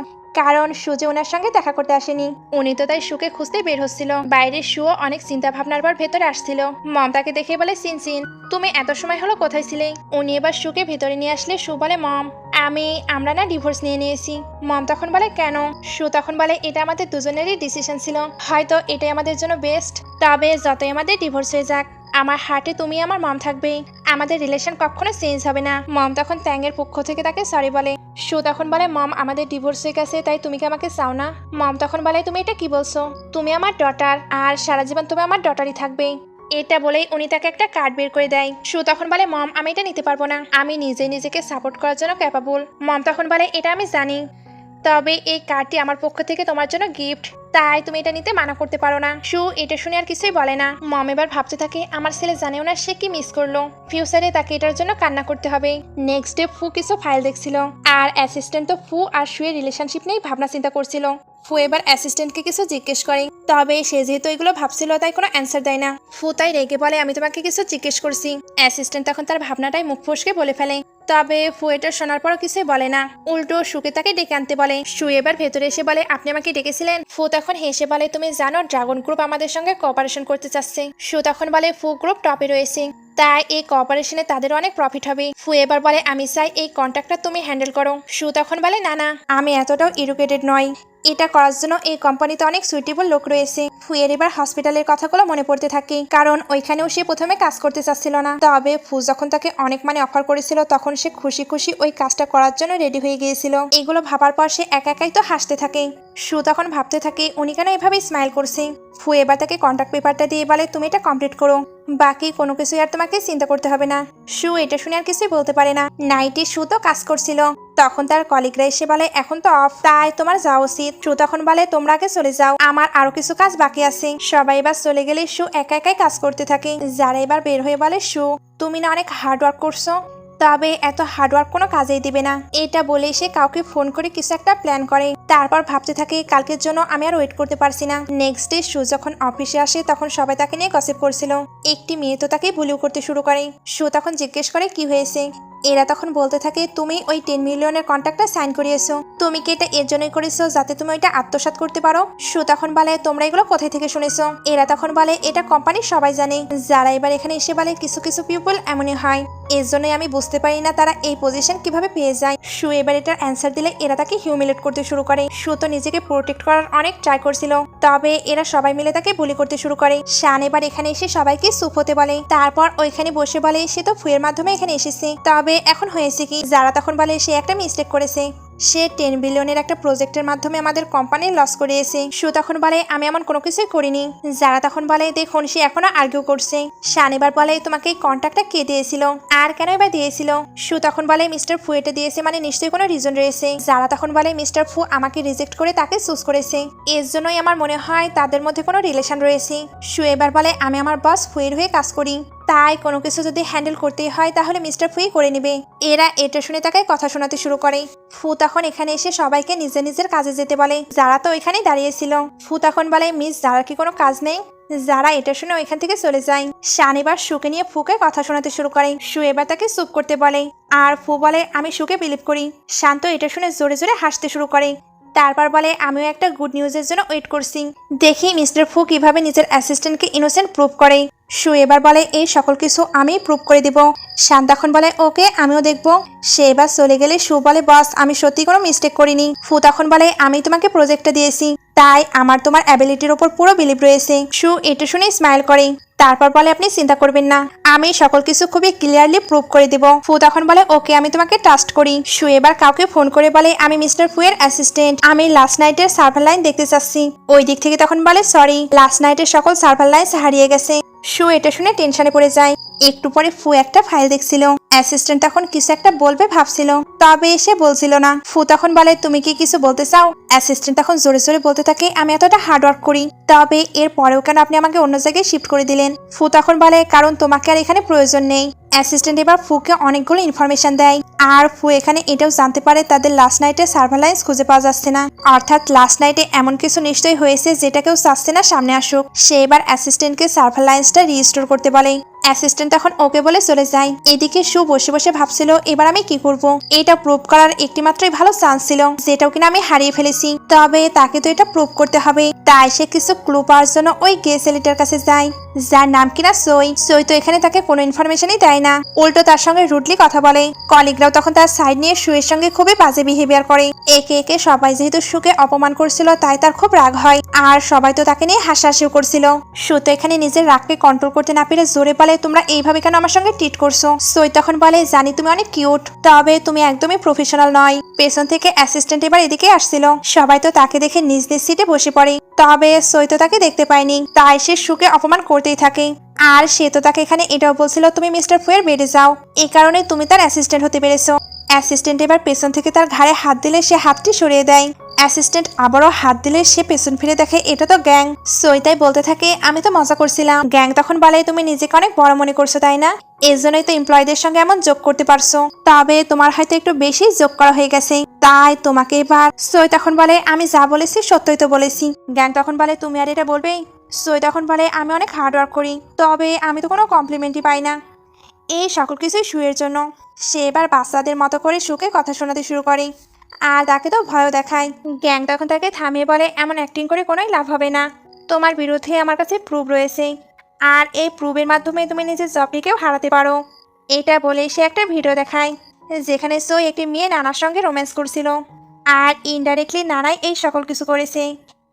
কারণ সু যে ওনার সঙ্গে দেখা করতে আসেনি, উনি তো তাই সুকে খুঁজতে বের হচ্ছিল। বাইরে সুও অনেক চিন্তা ভাবনার পর ভেতরে আসছিল। মম তাকে দেখে বলে সিনসিন তুমি এত সময় হলো কোথায় ছিলে? উনি এবার সুকে ভেতরে নিয়ে আসলে সু বলে মম আমরা না ডিভোর্স নিয়ে নিয়েছি। মম তখন বলে কেন? সু তখন বলে এটা আমাদের দুজনেরই ডিসিশন ছিল, হয়তো এটাই আমাদের জন্য বেস্ট, তবে যতই আমাদের ডিভোর্স হয়ে যাক আমার হার্টে তুমি আমার মম থাকবে, আমাদের রিলেশন কখনো চেঞ্জ হবে না। মম তখন ট্যাঙ্গের পক্ষ থেকে তাকে সরি বলে। সু তখন বলে মম আমাদের ডিভোর্স হয়ে গেছে, তাই তুমি কি আমাকে চাও না? মম তখন বলে তুমি এটা কি বলছো? তুমি আমার ডটার, আর সারা জীবন তুমি আমার ডটারই থাকবে। এটা বলেই উনি তাকে একটা কার্ড বের করে দেয়। সু তখন বলে মম আমি এটা নিতে পারবো না, আমি নিজেকে সাপোর্ট করার জন্য ক্যাপাবল। মম তখন বলে এটা আমি জানি, তবে এই কার্ডটি আমার পক্ষ থেকে তোমার জন্য গিফট, তাই তুমি এটা নিতে মানা করতে পারো না। সু এটা শুনে আর কিছুই বলে না। মম এবার ভাবতে থাকে আমার ছেলে জানেও না সে কি মিস করলো, ফিউচারে তাকে এটার জন্য কান্না করতে হবে। নেক্সট ডে ফু কিছু ফাইল দেখছিল, আর অ্যাসিস্ট্যান্ট তো ফু আর শুয়ের রিলেশনশিপ নিয়েই ভাবনা চিন্তা করছিল। ফু এবার অ্যাসিস্ট্যান্টকে কিছু জিজ্ঞেস করে, তবে সে যেহেতু এগুলো ভাবছিল তাই কোনো অ্যান্সার দেয় না। ফু তাই রেগে বলে আমি তোমাকে কিছু জিজ্ঞেস করছি। অ্যাসিস্ট্যান্ট তখন তার ভাবনাটাই মুখ ফসকে বলে ফেলে, তবে ফু এটা শোনার পরও কিছুই বলে না, উল্টো সুকে তাকে ডেকে আনতে বলে। সু এবার ভেতরে এসে বলে আপনি আমাকে ডেকেছিলেন। ফু তখন হেসে বলে তুমি জানো ড্রাগন গ্রুপ আমাদের সঙ্গে কোঅপারেশন করতে চাচ্ছে। সু তখন বলে ফু গ্রুপ টপে রয়েছে, তাই এই কোঅপারেশনে তাদের অনেক প্রফিট হবে। ফু এবার বলে আমি চাই এই কন্ট্রাক্টটা তুমি হ্যান্ডেল করো। সু তখন বলে না না, আমি এতটাও এডুকেটেড নই, এটা করার জন্য এই কোম্পানিতে অনেক সুইটেবল লোক রয়েছে। ফুয়ের এবার হসপিটালের কথাগুলো মনে পড়তে থাকে, কারণ ওইখানেও সে প্রথমে কাজ করতে চাচ্ছিল না, তবে ফু যখন তাকে অনেক অফার করেছিল তখন সে খুশি খুশি ওই কাজটা করার জন্য রেডি হয়ে গিয়েছিল। এগুলো ভাবার পর সে একা একাই তো হাসতে থাকে। সু তখন ভাবতে থাকে উনি কেন এভাবে স্মাইল করছে। ফু এবার তাকে কন্ট্রাক্ট পেপারটা দিয়ে বলে তুমি এটা কমপ্লিট করো, বাকি কোনো কিছুই আর তোমাকে চিন্তা করতে হবে না। সু এটা শুনে আর কিছুই বলতে পারে না। নাইটে সু তো কাজ করছিল, তখন তার কলিগরা এসে বলে এখন তো অফ, তাই তোমার যাওয়া উচিত। সু তখন বলে তোমরা আগে চলে যাও, আমার আরো কিছু কাজ বাকি আছে। সবাই এবার চলে গেলে সু একা একাই কাজ করতে থাকে। যারা এবার বের হয়ে বলে সু তুমি না অনেক হার্ড ওয়ার্ক করছো, তবে এত হার্ডওয়ার্ক কোনো কাজেই দিবে না। এটা বলে সে কাউকে ফোন করে কিছু একটা প্ল্যান করে, তারপর ভাবতে থাকে কালকের জন্য আমি আর ওয়েট করতে পারছি না। নেক্সট ডে সু যখন অফিসে আসে তখন সবাই তাকে নিয়ে গসিপ করছিল। একটি মেয়ে তো তাকে বুলিও করতে শুরু করে। সু তখন জিজ্ঞেস করে কি হয়েছে। এরা তখন বলতে থাকে তুমি ওই 10 মিলিয়নের কন্ট্রাক্টটা সাইন করিয়েছো, তুমি কি এটা এর জন্যই করেছো যাতে তুমি ওইটা আত্মসাৎ করতে পারো। সু তখন বলে তোমরা এগুলো কোথায় থেকে শুনেছো। এরা তখন বলে এটা কোম্পানির সবাই জানে। যারা এবার এখানে এসে বলে কিছু কিছু পিপল এমনই হয়, এর জন্যই আমি বুঝতে পারি না তারা এই পজিশন কিভাবে পেয়ে যায়। সু এবার এটার অ্যান্সার দিলে এরা তাকে হিউমিলেট করতে শুরু করে। সু তো নিজেকে প্রোটেক্ট করার অনেক ট্রাই করছিল, তবে এরা সবাই মিলে তাকে বুলি করতে শুরু করে। শান এবার এখানে এসে সবাইকে চুপ হতে বলে, তারপর ওইখানে বসে বলে সে তো ফুয়ের মাধ্যমে এখানে এসেছে, তবে এখন হয়েছে কি। যারা তখন বলে সে একটা মিস্টেক করেছে, সে 10 বিলিয়নের একটা প্রজেক্টের মাধ্যমে আমাদের কোম্পানির লস করিয়েছে। সু তখন বলে আমি এমন কোনো কিছুই করিনি। যারা তখন বলে দেখুন সে এখনো আর্গিউ করছে। শান এবার বলে তোমাকে এই কন্ট্রাক্টটা কে দিয়েছিল আর কেন এবার দিয়েছিল। সু তখন বলে মিস্টার ফু এটা দিয়েছে, মানে নিশ্চয়ই কোনো রিজন রয়েছে। যারা তখন বলে মিস্টার ফু আমাকে রিজেক্ট করে তাকে চুজ করেছে, এর জন্যই আমার মনে হয় তাদের মধ্যে কোনো রিলেশন রয়েছে। সু এবার বলে আমি আমার বস ফুয়ের হয়ে কাজ করি, তাই কোনো কিছু যদি হ্যান্ডেল করতেই হয় তাহলে মিস্টার ফুই করে নেবে। এরা এটা শুনে তাকে কথা শোনাতে শুরু করে। ফু তখন এখানে এসে সবাইকে নিজের নিজের কাজে যেতে বলে। যারা তো ওইখানেই দাঁড়িয়েছিল। ফু তখন বলে মিস যারা কি কোনো কাজ নেই। যারা এটা শুনে ওইখান থেকে চলে যায়। শান এবার সুকে নিয়ে ফুকে কথা শোনাতে শুরু করে। সু এবার তাকে চুপ করতে বলে, আর ফু বলে আমি সুকে বিলিভ করি। শান তো এটা শুনে জোরে জোরে হাসতে শুরু করে। তারপর বলে আমিও একটা গুড নিউজের জন্য ওয়েট করছি, দেখি মিস্টার ফু কিভাবে নিজের অ্যাসিস্ট্যান্টকে ইনোসেন্ট প্রুভ করে। সু এবার বলে এই সকল কিছু আমি প্রুভ করে দিব। শান তখন বলে ওকে আমিও দেখবো। সে এবার চলে গেলে সু বলে বস আমি সত্যি কোনো মিস্টেক করিনি। ফু তখন বলে আমি তোমাকে প্রজেক্টটা দিয়েছি, তাই আমার তোমার অ্যাবিলিটির ওপর পুরো বিলিভ রয়েছে। সু এটা শুনে স্মাইল করে, তারপর বলে আপনি চিন্তা করবেন না, আমি সকল কিছু খুবই ক্লিয়ারলি প্রুভ করে দিব। ফু তখন বলে ওকে আমি তোমাকে ট্রাস্ট করি। সু এবার কাউকে ফোন করে বলে আমি মিস্টার ফুয়ের অ্যাসিস্ট্যান্ট, আমি লাস্ট নাইটের সার্ভার লাইন দেখতে চাচ্ছি। ওই দিক থেকে তখন বলে সরি লাস্ট নাইটের সকল সার্ভার লাইন হারিয়ে গেছে। সু এটা শুনে টেনশনে পড়ে যায়। একটু পরে ফু একটা ফাইল দেখছিল। অ্যাসিস্ট্যান্ট তখন কিছু একটা বলবে ভাবছিল, তবে সে বলছিল না। ফু তখন বলে তুমি কি কিছু বলতে চাও। অ্যাসিস্ট্যান্ট তখন জোরে জোরে বলতে থাকে আমি এতটা হার্ড ওয়ার্ক করি, তবে এর পরেও কেন আপনি আমাকে অন্য জায়গায় শিফট করে দিলেন। ফু তখন বলে কারণ তোমাকে আর এখানে প্রয়োজন নেই। অ্যাসিস্ট্যান্ট এবার ফুকে অনেকগুলো ইনফরমেশন দেয়, আর ফু এখানে এটাও জানতে পারে তাদের লাস্ট নাইটে সার্ভার লাইন্স খুঁজে পাওয়া যাচ্ছে না, অর্থাৎ লাস্ট নাইটে এমন কিছু নিশ্চয়ই হয়েছে যেটা কেউ চাচ্ছে না সামনে আসুক। সে এবার অ্যাসিস্ট্যান্টকে সার্ভার লাইন্সটা রিস্টোর করতে বলে। অ্যাসিস্ট্যান্ট তখন ওকে বলে চলে যায়। এদিকে সু বসে বসে ভাবছিল এবার আমি কি করব। এটা প্রুভ করার একটি মাত্রই ভালো চান্স ছিল, যেটাও কিনা আমি হারিয়ে ফেলেছি, তবে তাকে তো এটা প্রুভ করতে হবে। তাই সে কিছু ক্লু পাওয়ার জন্য ওই গে ছেলেটার কাছে যায়, যার নাম কিনা সই। সই তো এখানে তাকে কোনো ইনফরমেশনই দেয় না, উল্টো তার সঙ্গে রুডলি কথা বলে। কলিগরাও তখন তার সাইড নিয়ে সুয়ের সঙ্গে খুবই বাজে বিহেভিয়ার করে। একে একে সবাই যেহেতু সুকে অপমান করছিল তাই তার খুব রাগ হয়, আর সবাই তো তাকে নিয়ে হাসাহাসিও করছিল। সু তো এখানে নিজের রাগকে কন্ট্রোল করতে না পেরে জোরে বলে বলে তোমরা এইভাবে কেন আমার সঙ্গে ট্রিট করছো। সই তখন বলে জানি তুমি অনেক কিউট, তবে তুমি একদমই প্রফেশনাল নয়। পেছন থেকে অ্যাসিস্ট্যান্ট এবার এদিকে আসছিল, সবাই তো তাকে দেখে নিজ নিজ সিটে বসে পড়ে। তবে সই তো তাকে দেখতে পায়নি, তাই সে সুকে অপমান করতেই থাকে। আর সে তো তাকে এখানে এটাও বলছিল তুমি মিস্টার ফুয়ের বেডে যাও, এই কারণে তুমি তার অ্যাসিস্ট্যান্ট হতে পেরেছো। অ্যাসিস্ট্যান্ট এবার পেছন থেকে তার ঘাড়ে হাত দিলে সে হাতটি সরিয়ে দেয়। অ্যাসিস্ট্যান্ট আবারও হাত দিলে সে পেছন ফিরে দেখে এটা তো গ্যাং। সইতাই বলতে থাকে আমি তো মজা করছিলাম। গ্যাং তখন বলে তুমি নিজেকে অনেক বড় মনে করছো তাই না, এই জন্যই তো এমপ্লয়ীদের সঙ্গে এমন যোগ করতে পারছো। তবে তোমার হয়তো একটু বেশি যোগ করা হয়ে গেছে, তাই তোমাকে এবার। সই তখন বলে আমি যা বলেছি সত্যই তো বলেছি। গ্যাং তখন বলে তুমি আর এটা বলবেই। সই তখন বলে আমি অনেক হার্ডওয়ার্ক করি, তবে আমি তো কোনো কমপ্লিমেন্টই পাই না। এই সকল কিছুই শুয়ের জন্য। সে এবার বাচ্চাদের মতো করে সুকে কথা শোনাতে শুরু করে, আর তাকে তো ভয়ও দেখায়। গ্যাং তখন তাকে থামিয়ে বলে এমন অ্যাক্টিং করে কোনোই লাভ হবে না, তোমার বিরুদ্ধে আমার কাছে প্রুফ রয়েছে, আর এই প্রুফের মাধ্যমে তুমি নিজের জবটিকেও হারাতে পারো। এটা বলে সে একটা ভিডিও দেখায়, যেখানে সই একটি মেয়ে নানার সঙ্গে রোম্যান্স করছিল, আর ইনডাইরেক্টলি নানাই এই সকল কিছু করেছে।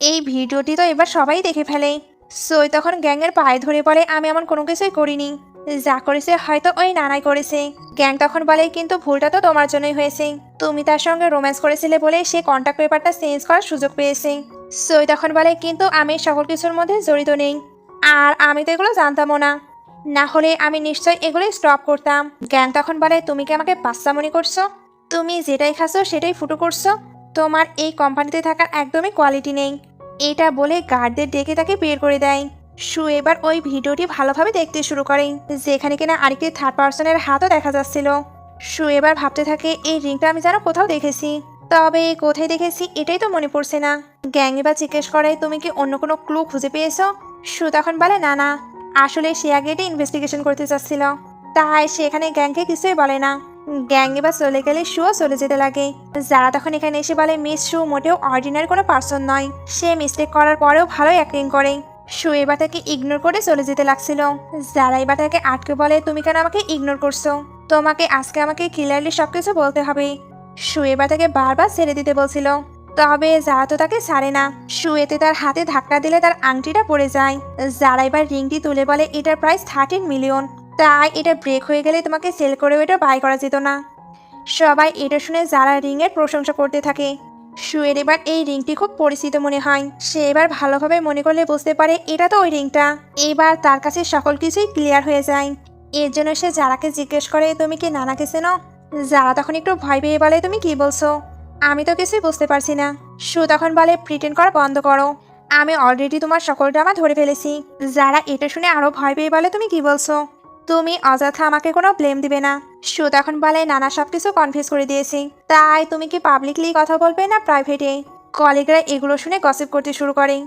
এই ভিডিওটি তো এবার সবাই দেখে ফেলে। সই তখন গ্যাংয়ের পায়ে ধরে বলে আমি এমন কোনো কিছুই করিনি, যা করেছে হয়তো ওই নানাই করেছে। গ্যাং তখন বলে কিন্তু ভুলটা তো তোমার জন্যই হয়েছে, তুমি তার সঙ্গে রোম্যান্স করেছিলে বলে সে কন্ট্যাক্ট পেপারটা চেঞ্জ করার সুযোগ পেয়েছে। সই তখন বলে কিন্তু আমি সকল কিছুর মধ্যে জড়িত নেই, আর আমি তো এগুলো জানতামও না, না হলে আমি নিশ্চয়ই এগুলো স্টপ করতাম। গ্যাং তখন বলে তুমি কি আমাকে বাচ্চা মনে করছো, তুমি যেটাই খাচ্ছো সেটাই ফুটো করছো, তোমার এই কোম্পানিতে থাকার একদমই কোয়ালিটি নেই। এটা বলে গার্ডদের ডেকে তাকে বের করে দেয়। সু এবার ওই ভিডিওটি ভালোভাবে দেখতে শুরু করে, যেখানে কিনা আরেকটি থার্ড পার্সনের হাতও দেখা যাচ্ছিল। সু এবার ভাবতে থাকে এই রিংটা আমি যেন কোথাও দেখেছি, তবে কোথায় দেখেছি এটাই তো মনে পড়ছে না। গ্যাং এবার জিজ্ঞেস করে তুমি কি অন্য কোনো ক্লু খুঁজে পেয়েছো। সু তখন বলে না না, আসলে সে আগে এটা ইনভেস্টিগেশন করতে চাচ্ছিল, তাই সে এখানে গ্যাংকে কিছুই বলে না। গ্যাং এবার চলে গেলে শুও চলে যেতে লাগে। যারা তখন এখানে এসে বলে মিস শু মোটেও অর্ডিনারি কোনো পার্সন নয়, সে মিস্টেক করার পরেও ভালোই অ্যাক্টিং করে। শু এবার তাকে ইগনোর করে চলে যেতে লাগছিল। যারা এবার তাকে আটকে বলে তুমি কেন আমাকে ইগনোর করছো, তোমাকে আজকে আমাকে ক্লিয়ারলি সবকিছু বলতে হবে। শু এবার তাকে বারবার ছেড়ে দিতে বলছিল, তবে যারা তো তাকে ছাড়ে না। শু এতে তার হাতে ধাক্কা দিলে তার আংটিটা পড়ে যায়। যারা এবার রিংটি তুলে বলে এটার প্রাইস 13 মিলিয়ন, তাই এটা ব্রেক হয়ে গেলে তোমাকে সেল করেও এটা বাই করা যেত না। সবাই এটা শুনে যারা রিংয়ের প্রশংসা করতে থাকে। শুয়ের এবার এই রিংটি খুব পরিচিত মনে হয়। সে এবার ভালোভাবে মনে করলে বুঝতে পারে এটা তো ওই রিংটা। এবার তার কাছে সকল কিছুই ক্লিয়ার হয়ে যায়। এর জন্য সে যারাকে জিজ্ঞেস করে তুমি কি নানাকে চেনো। যারা তখন একটু ভয় পেয়ে বলে তুমি কি বলছো, আমি তো কিছুই বুঝতে পারছি না। শু তখন বলে প্রিটেন্ড করা বন্ধ করো, আমি অলরেডি তোমার সকল ড্রামা ধরে ফেলেছি। যারা এটা শুনে আরো ভয় পেয়ে বলে তুমি কি বলছো, তুমি অযথা আমাকে কোনো ব্লেম দিবে না। শু তখন বলে নানা সবকিছু কনফিউজ করে দিয়েছি, তাই তুমি কি পাবলিকলি কথা বলবে না প্রাইভেটে। কলিগরা এগুলো শুনে গসিপ করতে শুরু করে।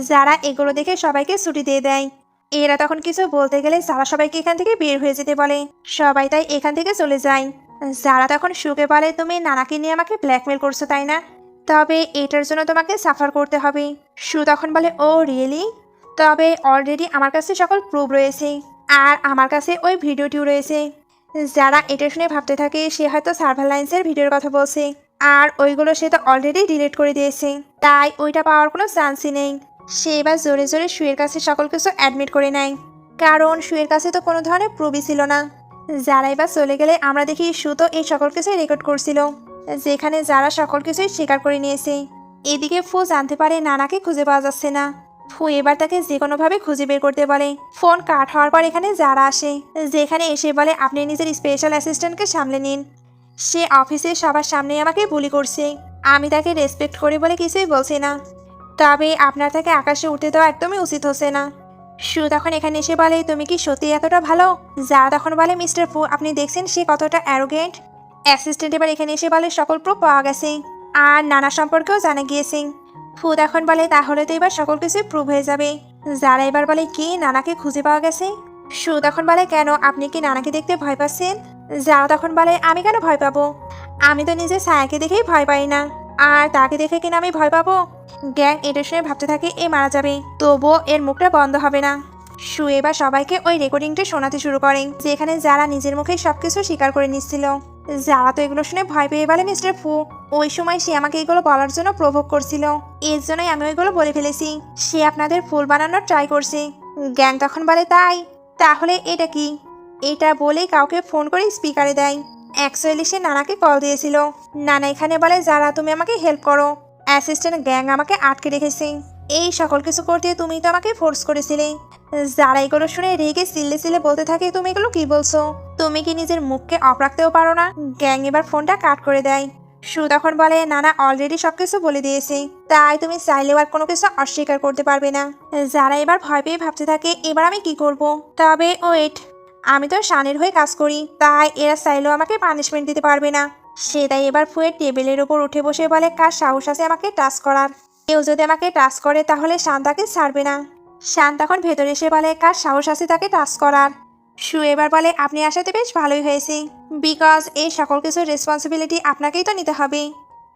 যারা এগুলো দেখে সবাইকে ছুটি দিয়ে দেয়। এরা তখন কিছু বলতে গেলে যারা সবাইকে এখান থেকে বের হয়ে যেতে বলে, সবাই তাই এখান থেকে চলে যায়। যারা তখন শুকে বলে তুমি নানাকে নিয়ে আমাকে ব্ল্যাকমেল করছো তাই না, তবে এটার জন্য তোমাকে সাফার করতে হবে। শু তখন বলে ও রিয়েলি, তবে অলরেডি আমার কাছে সকল প্রুফ রয়েছে, আর আমার কাছে ওই ভিডিওটিও রয়েছে। যারা এটা শুনে ভাবতে থাকে সে হয়তো সার্ভেলাইন্সের ভিডিওর কথা বলছে, আর ওইগুলো সে তো অলরেডি ডিলিট করে দিয়েছে, তাই ওইটা পাওয়ার কোনো চান্সই নেই। সে এবার জোরে জোরে শুয়ের কাছে সকল কিছু অ্যাডমিট করে নেয়, কারণ শুয়ের কাছে তো কোনো ধরনের প্রুফই ছিল না। যারা এবার চলে গেলে আমরা দেখি শু তো এই সকল কিছুই রেকর্ড করছিল, যেখানে যারা সকল কিছুই স্বীকার করে নিয়েছে। এদিকে ফু জানতে পারে নানাকে খুঁজে পাওয়া যাচ্ছে না। ফু এবার তাকে যে কোনোভাবে খুঁজে বের করতে বলে। ফোন কাট হওয়ার পর এখানে যারা আসে, যেখানে এসে বলে আপনি নিজের স্পেশাল অ্যাসিস্ট্যান্টকে সামলে নিন, সে অফিসে সবার সামনে আমাকে বুলি করছে, আমি তাকে রেসপেক্ট করি বলে কিছুই বলছি না, তবে আপনার তাকে আকাশে উঠতে দেওয়া একদমই উচিত হচ্ছে না। শু তখন এখানে এসে বলে তুমি কি সত্যি এতটা ভালো। যারা তখন বলে মিস্টার ফু আপনি দেখছেন সে কতটা অ্যারোগেন্ট। অ্যাসিস্ট্যান্ট এবার এখানে এসে বলে সকল প্রুফ পাওয়া গেছে, আর নানা সম্পর্কেও জানা গিয়েছে। ফু তখন বলে তাহলে তো এবার সকল কিছুই প্রুভ হয়ে যাবে। যারা এবার বলে কি নানাকে খুঁজে পাওয়া গেছে। শু তখন বলে কেন আপনি কি নানাকে দেখতে ভয় পাচ্ছেন। যারা তখন বলে আমি কেন ভয় পাবো, আমি তো নিজের ছায়াকে দেখেই ভয় পাই না, আর তাকে দেখে কিনা আমি ভয় পাবো। গ্যাং এটা শুনে ভাবতে থাকে এ মারা যাবে, তবুও এর মুখটা বন্ধ হবে না। শু এবার সবাইকে ওই রেকর্ডিংটা শোনাতে শুরু করে, যেখানে যারা নিজের মুখে সবকিছু স্বীকার করে নিচ্ছিল। যারা তো এগুলো শুনে ভয় পেয়ে বলে মিস্টার ফু ওই সময় সে আমাকে এগুলো বলার জন্য প্রভোগ করছিল, এর জন্যই আমি ওইগুলো বলে ফেলেছি, সে আপনাদের ফুল বানানোর ট্রাই করছে। গ্যাং তখন বলে তাই, তাহলে এটা কি? এটা বলে কাউকে ফোন করে স্পিকারে দেয়। অ্যাকচুয়ালি সে নানাকে কল দিয়েছিল। নানা এখানে বলে যারা তুমি আমাকে হেল্প করো, অ্যাসিস্ট্যান্ট গ্যাং আমাকে আটকে রেখেছে। এই সকল কিছু করতে তুমি তো আমাকে ফোর্স করেছিলে। যারা এগুলো শুনে রেগে সিলে সিলে বলতে থাকে তুমি এগুলো কি বলছো, তুমি কি নিজের মুখকে অফ রাখতেও পারো না? গ্যাং এবার ফোনটা কাট করে দেয়। সু তখন বলে নানা অলরেডি সবকিছু বলে দিয়েছে, তাই তুমি চাইলেও আর কোনো কিছু অস্বীকার করতে পারবে না। যারা এবার ভয় পেয়ে ভাবতে থাকে এবার আমি কি করব। তবে ওয়েট, আমি তো শানের হয়ে কাজ করি, তাই এরা চাইলেও আমাকে পানিশমেন্ট দিতে পারবে না। সে তাই এবার ফুয়ের টেবিলের ওপর উঠে বসে বলে কার সাহস আছে আমাকে টাচ করার। কেউ যদি আমাকে টাচ করে তাহলে শান তাকে ছাড়বে না। শান তখন ভেতরে এসে বলে কার সাহস আছে তাকে টাচ করার। সু এবার বলে আপনি আসাতে বেশ ভালোই হয়েছে, বিকজ এই সকল কিছুর রেসপন্সিবিলিটি আপনাকেই তো নিতে হবে।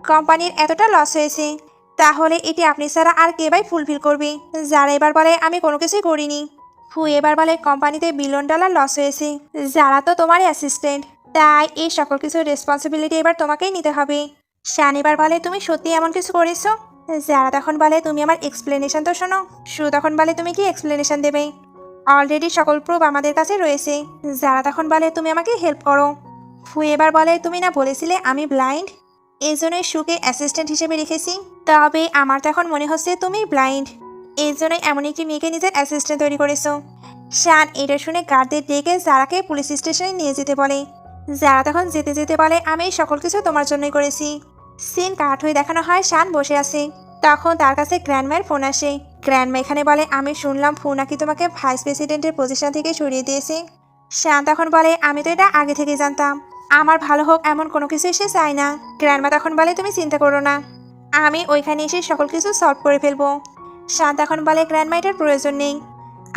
কোম্পানির এতটা লস হয়েছে, তাহলে এটি আপনি ছাড়া আর কে বাই ফুলফিল করবে? যারা এবার বলে আমি কোনো কিছুই করিনি। ফু এবার বলে কোম্পানিতে $1 বিলিয়ন লস হয়েছে, যারা তো তোমার অ্যাসিস্ট্যান্ট, তাই এই সকল কিছুর রেসপন্সিবিলিটি এবার তোমাকেই নিতে হবে। শান এবার বলে তুমি সত্যি এমন কিছু করেছো? যারা তখন বলে তুমি আমার এক্সপ্লেনেশন তো শোনো। সু তখন বলে তুমি কি এক্সপ্লেনেশন দেবে? অলরেডি সকল প্রুফ আমাদের কাছে রয়েছে। যারা তখন বলে তুমি আমাকে হেল্প করো। ফু এবার বলে তুমি না বলেছিলে আমি ব্লাইন্ড, এই জন্যই সুকে অ্যাসিস্ট্যান্ট হিসেবে রেখেছি। তবে আমার তো এখন মনে হচ্ছে তুমি ব্লাইন্ড, এই জন্যই এমন একটি মেয়েকে নিজের অ্যাসিস্ট্যান্ট তৈরি করেছো। শান এটা শুনে গার্ডদের ডেকে জারাকে পুলিশ স্টেশনে নিয়ে যেতে বলে। যারা তখন যেতে যেতে বলে আমি এই সকল কিছু তোমার জন্যই করেছি। সিন কাট হয়ে দেখানো হয় শান বসে আছে। তখন তার কাছে গ্র্যান্ডমায়ের ফোন আসে। গ্র্যান্ডমা এখানে বলে আমি শুনলাম ফু নাকি তোমাকে ভাইস প্রেসিডেন্টের পজিশন থেকে সরিয়ে দিয়েছে। শান তখন বলে আমি তো এটা আগে থেকে জানতাম, আমার ভালো হোক এমন কোনো কিছু সে চায় না। গ্র্যান্ডমা তখন বলে তুমি চিন্তা করো না, আমি ওইখানে এসে সকল কিছু সলভ করে ফেলবো। শান তখন বলে গ্র্যান্ডমা এটার প্রয়োজন নেই,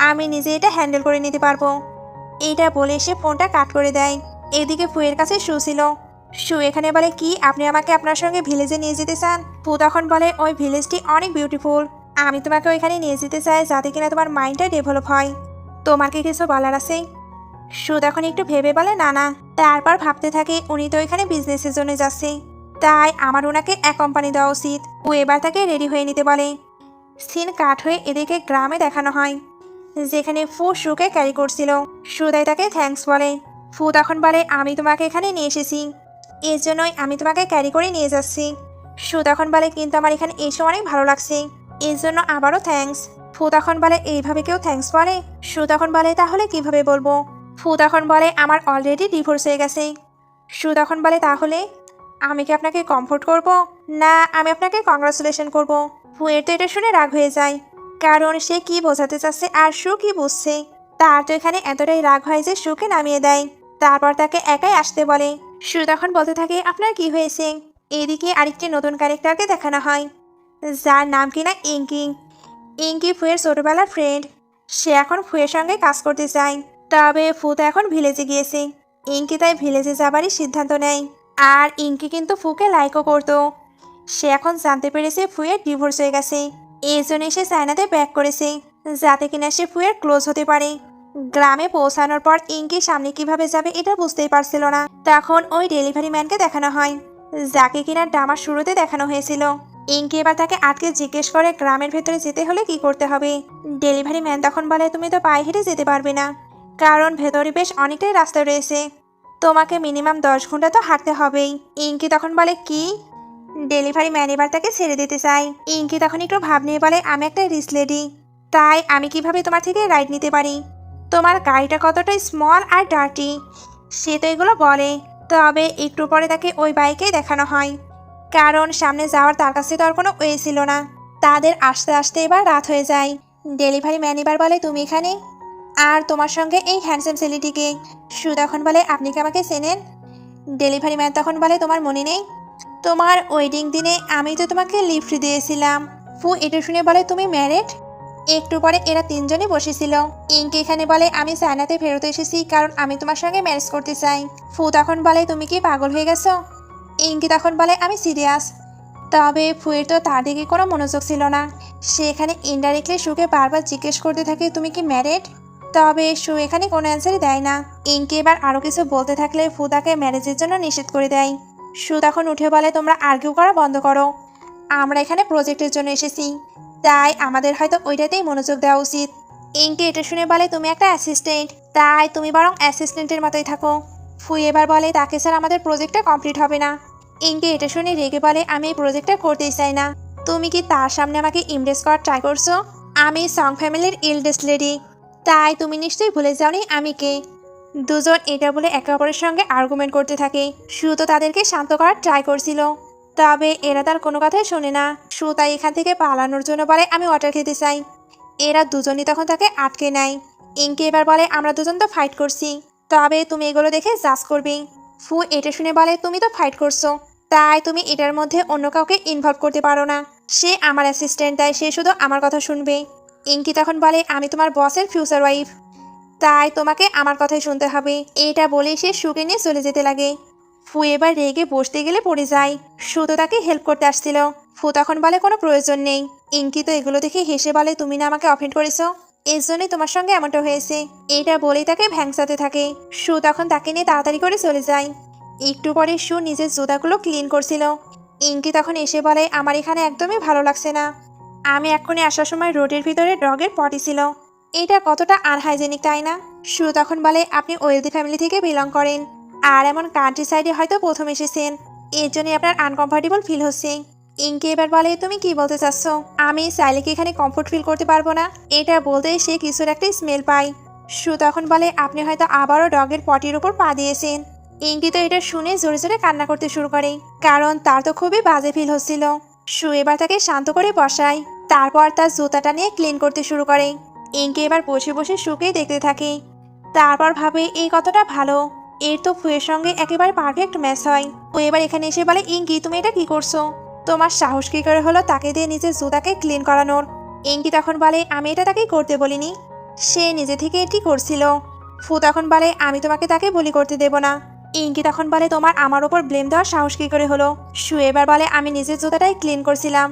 আমি নিজে এটা হ্যান্ডেল করে নিতে পারবো। এইটা বলে সে ফোনটা কাট করে দেয়। এদিকে ফুয়ের কাছে শু ছিল। শু এখানে বলে কি আপনি আমাকে আপনার সঙ্গে ভিলেজে নিয়ে যেতে চান? ফু তখন বলে ওই ভিলেজটি অনেক বিউটিফুল, আমি তোমাকে ওইখানে নিয়ে যেতে চাই যাতে কিনা তোমার মাইন্ডটা ডেভেলপ হয়। তোমার কি কিছু বলার আছে? শু তখন একটু ভেবে বলে না না। তারপর ভাবতে থাকে উনি তো ওইখানে বিজনেসের জন্য যাচ্ছে, তাই আমার ওনাকে এক কোম্পানি দেওয়া উচিত। ও এবার তাকে রেডি হয়ে নিতে বলে। সিন কাট হয়ে এদিকে গ্রামে দেখানো হয়, যেখানে ফু শুকে ক্যারি করছিল। সুদাই তাকে থ্যাঙ্কস বলে। ফু তখন বলে আমি তোমাকে এখানে নিয়ে এসেছি, এর জন্যই আমি তোমাকে ক্যারি করে নিয়ে যাচ্ছি। সু তখন বলে কিন্তু আমার এখানে এসে অনেক ভালো লাগছে, এর জন্য আবারও থ্যাঙ্কস। ফু তখন বলে এইভাবে কেউ থ্যাঙ্কস বলে? সু তখন বলে তাহলে কিভাবে বলবো? ফু তখন বলে আমার অলরেডি ডিভোর্স হয়ে গেছে। সু তখন বলে তাহলে আমি কি আপনাকে কমফোর্ট করব, না আমি আপনাকে কংগ্রাচুলেশন করব? ফুয়ের তো এটা শুনে রাগ হয়ে যায়, কারণ সে কি বোঝাতে চাচ্ছে আর সু কি বুঝছে। তার তো এখানে এতটাই রাগ হয় যে সুকে নামিয়ে দেয়, তারপর তাকে একাই আসতে বলে। সু তখন বলতে থাকে আপনার কি হয়েছে। এদিকে আরেকটি নতুন ক্যারেক্টারকে দেখানো হয়, যার নাম কিনা ইঙ্কি। ইঙ্কি ফুয়ের ছোটবেলার ফ্রেন্ড, সে এখন ফুয়ের সঙ্গে কাজ করতে চায়। তবে ফু তো এখন ভিলেজে গিয়েছে, ইঙ্কি তাই ভিলেজে যাবারই সিদ্ধান্ত নেয়। আর ইঙ্কি কিন্তু ফুকে লাইকও করতো। সে এখন জানতে পেরেছে ফুয়ের ডিভোর্স হয়ে গেছে, এই জন্য সে চায়নাতে ব্যাক করেছে, যাতে কিনা সে ফুয়ের ক্লোজ হতে পারে। গ্রামে পৌঁছানোর পর ইঙ্কি সামনে কিভাবে যাবে এটা বুঝতেই পারছিল না। তখন ওই ডেলিভারি ম্যানকে দেখানো হয়, যাকে কিনা ড্রামার শুরুতে দেখানো হয়েছিল। ইঙ্কি এবার তাকে আটকে জিজ্ঞেস করে গ্রামের ভেতরে যেতে হলে কি করতে হবে। ডেলিভারি ম্যান তখন বলে তুমি তো পায়ে হেঁটে যেতে পারবে না, কারণ ভেতরে বেশ অনেকটাই রাস্তা রয়েছে, তোমাকে মিনিমাম 10 ঘন্টা তো হাঁটতে হবেই। ইঙ্কি তখন বলে কি? ডেলিভারি ম্যান এবার তাকে ছেড়ে দিতে চায়। ইঙ্কি তখন একটু ভাব নিয়ে বলে আমি একটা রিচ লেডি, তাই আমি কিভাবে তোমার থেকে রাইড নিতে পারি? তোমার গাড়িটা কতটা স্মল আর ডার্টি, সে তো এগুলো বলে। তবে একটু পরে তাকে ওই বাইকেই দেখানো হয়, কারণ সামনে যাওয়ার তার কাছে তো আর কোনো ওয়ে ছিল না। তাদের আসতে আসতে এবার রাত হয়ে যায়। ডেলিভারি ম্যান এবার বলে তুমি এখানে, আর তোমার সঙ্গে এই হ্যান্ডসাম ছেলেটিকে। সু তখন বলে আপনি কি আমাকে চেনেন? ডেলিভারি ম্যান তখন বলে তোমার মনে নেই, তোমার ওয়েডিং দিনে আমি তো তোমাকে লিফট দিয়েছিলাম। ফু এটা শুনে বলে তুমি ম্যারেড? একটু পরে এরা তিনজনই বসেছিল। ইঙ্কি এখানে বলে আমি চায়নাতে ফেরত এসেছি কারণ আমি তোমার সঙ্গে ম্যারেজ করতে চাই। ফু তখন বলে তুমি কি পাগল হয়ে গেছো? ইঙ্কি তখন বলে আমি সিরিয়াস। তবে ফুয়ের তো তার দিকে কোনো মনোযোগ ছিল না, সে এখানে ইনডাইরেক্টলি সুকে বারবার জিজ্ঞেস করতে থাকে তুমি কি ম্যারেড। তবে সু এখানে কোনো অ্যান্সারই দেয় না। ইঙ্কি এবার আরও কিছু বলতে থাকলে ফু তাকে ম্যারেজের জন্য নিষেধ করে দেয়। সু তখন উঠে বলে তোমরা আর্গিউ করা বন্ধ করো, আমরা এখানে প্রজেক্টের জন্য এসেছি, তাই আমাদের হয়তো ওইটাতেই মনোযোগ দেওয়া উচিত। ইঙ্কি এটা শুনে বলে তুমি একটা অ্যাসিস্ট্যান্ট, তাই তুমি বরং অ্যাসিস্ট্যান্টের মতোই থাকো। ফু এবার বলে তাকে স্যার আমাদের প্রজেক্টটা কমপ্লিট হবে না। ইঙ্কি এটা শুনে রেগে বলে আমি এই প্রজেক্টটা করতেই চাই না। তুমি কি তার সামনে আমাকে ইমপ্রেস করার ট্রাই করছো? আমি সং ফ্যামিলির ইল্ডেস্ট লেডি, তাই তুমি নিশ্চয়ই ভুলে যাওনি আমি কে। দুজন এটা বলে একে অপরের সঙ্গে আর্গুমেন্ট করতে থাকে। সু তো তাদেরকে শান্ত করার ট্রাই করছিল, তবে এরা তার কোনো কথাই শোনে না। সু তাই এখান থেকে পালানোর জন্য বলে আমি ওয়াটার খেতে চাই। এরা দুজনই তখন তাকে আটকে নেয়। ইঙ্কি এবার বলে আমরা দুজন তো ফাইট করছি, তবে তুমি এগুলো দেখে জাজ করবে। ফু এটা শুনে বলে তুমি তো ফাইট করছো, তাই তুমি এটার মধ্যে অন্য কাউকে ইনভলভ করতে পারো না। সে আমার অ্যাসিস্ট্যান্ট, তাই সে শুধু আমার কথা শুনবে। ইঙ্কি তখন বলে আমি তোমার বসের ফিউচার ওয়াইফ, তাই তোমাকে আমার কথাই শুনতে হবে। এটা বলেই সে সুকে নিয়ে চলে যেতে লাগে। ফু এবার রেগে বসতে গেলে পড়ে যায়। সু তো তাকে হেল্প করতে আসছিল। ফু তখন বলে কোনো প্রয়োজন নেই। ইঙ্কি তো এগুলো দেখে হেসে বলে তুমি না আমাকে অফেন্ড করেছো, এর জন্যই তোমার সঙ্গে এমনটা হয়েছে। এটা বলেই তাকে ভ্যাংসাতে থাকে। সু তখন তাকে নিয়ে তাড়াতাড়ি করে চলে যায়। একটু পরে সু নিজের জুতাগুলো ক্লিন করছিল। ইঙ্কি তখন এসে বলে আমার এখানে একদমই ভালো লাগছে না। আমি এক্ষুনি আসার সময় রোডের ভিতরে ডগের পটি ছিল, এটা কতটা আনহাইজেনিক তাই না? সু তখন বলে আপনি ওয়েলদি ফ্যামিলি থেকে বিলং করেন, আর এমন কান্ট্রি সাইডে হয়তো প্রথম এসেছেন, এর জন্যই আপনার আনকমফর্টেবল ফিল হচ্ছে। ইঙ্কি এবার বলে তুমি কি বলতে চাচ্ছ? আমি চাইলে কি এখানে কমফোর্ট ফিল করতে পারবো না? এটা বলতে সে কিছুর একটা স্মেল পায়। সু তখন বলে আপনি হয়তো আবারও ডগের পটির উপর পা দিয়েছেন। ইঙ্কি তো এটা শুনে জোরে জোরে কান্না করতে শুরু করে, কারণ তার তো খুবই বাজে ফিল হচ্ছিল। সু এবার তাকে শান্ত করে বসায়, তারপর তার জুতাটা নিয়ে ক্লিন করতে শুরু করে। ইঙ্কি এবার বসে বসে শুকেই দেখতে থাকে। তারপর ভাবে এই কতটা ভালো, এর তো ফুয়ের সঙ্গে একেবারে পারফেক্ট ম্যাচ হয়। ও এবার এখানে এসে বলে ইঙ্কি তুমি এটা কি করছো? তোমার সাহস কি করে হলো তাকে দিয়ে নিজের জুতাকে ক্লিন করানোর? ইঙ্কি তখন বলে আমি এটা তাকে করতে বলিনি, সে নিজে থেকে এটি করছিল। ফু তখন বলে আমি তোমাকে তাকে বলি করতে দেব না। ইঙ্কি তখন বলে তোমার আমার ওপর ব্লেম দেওয়ার সাহস কি করে হলো? সু এবার বলে আমি নিজের জুতাটাই ক্লিন করছিলাম।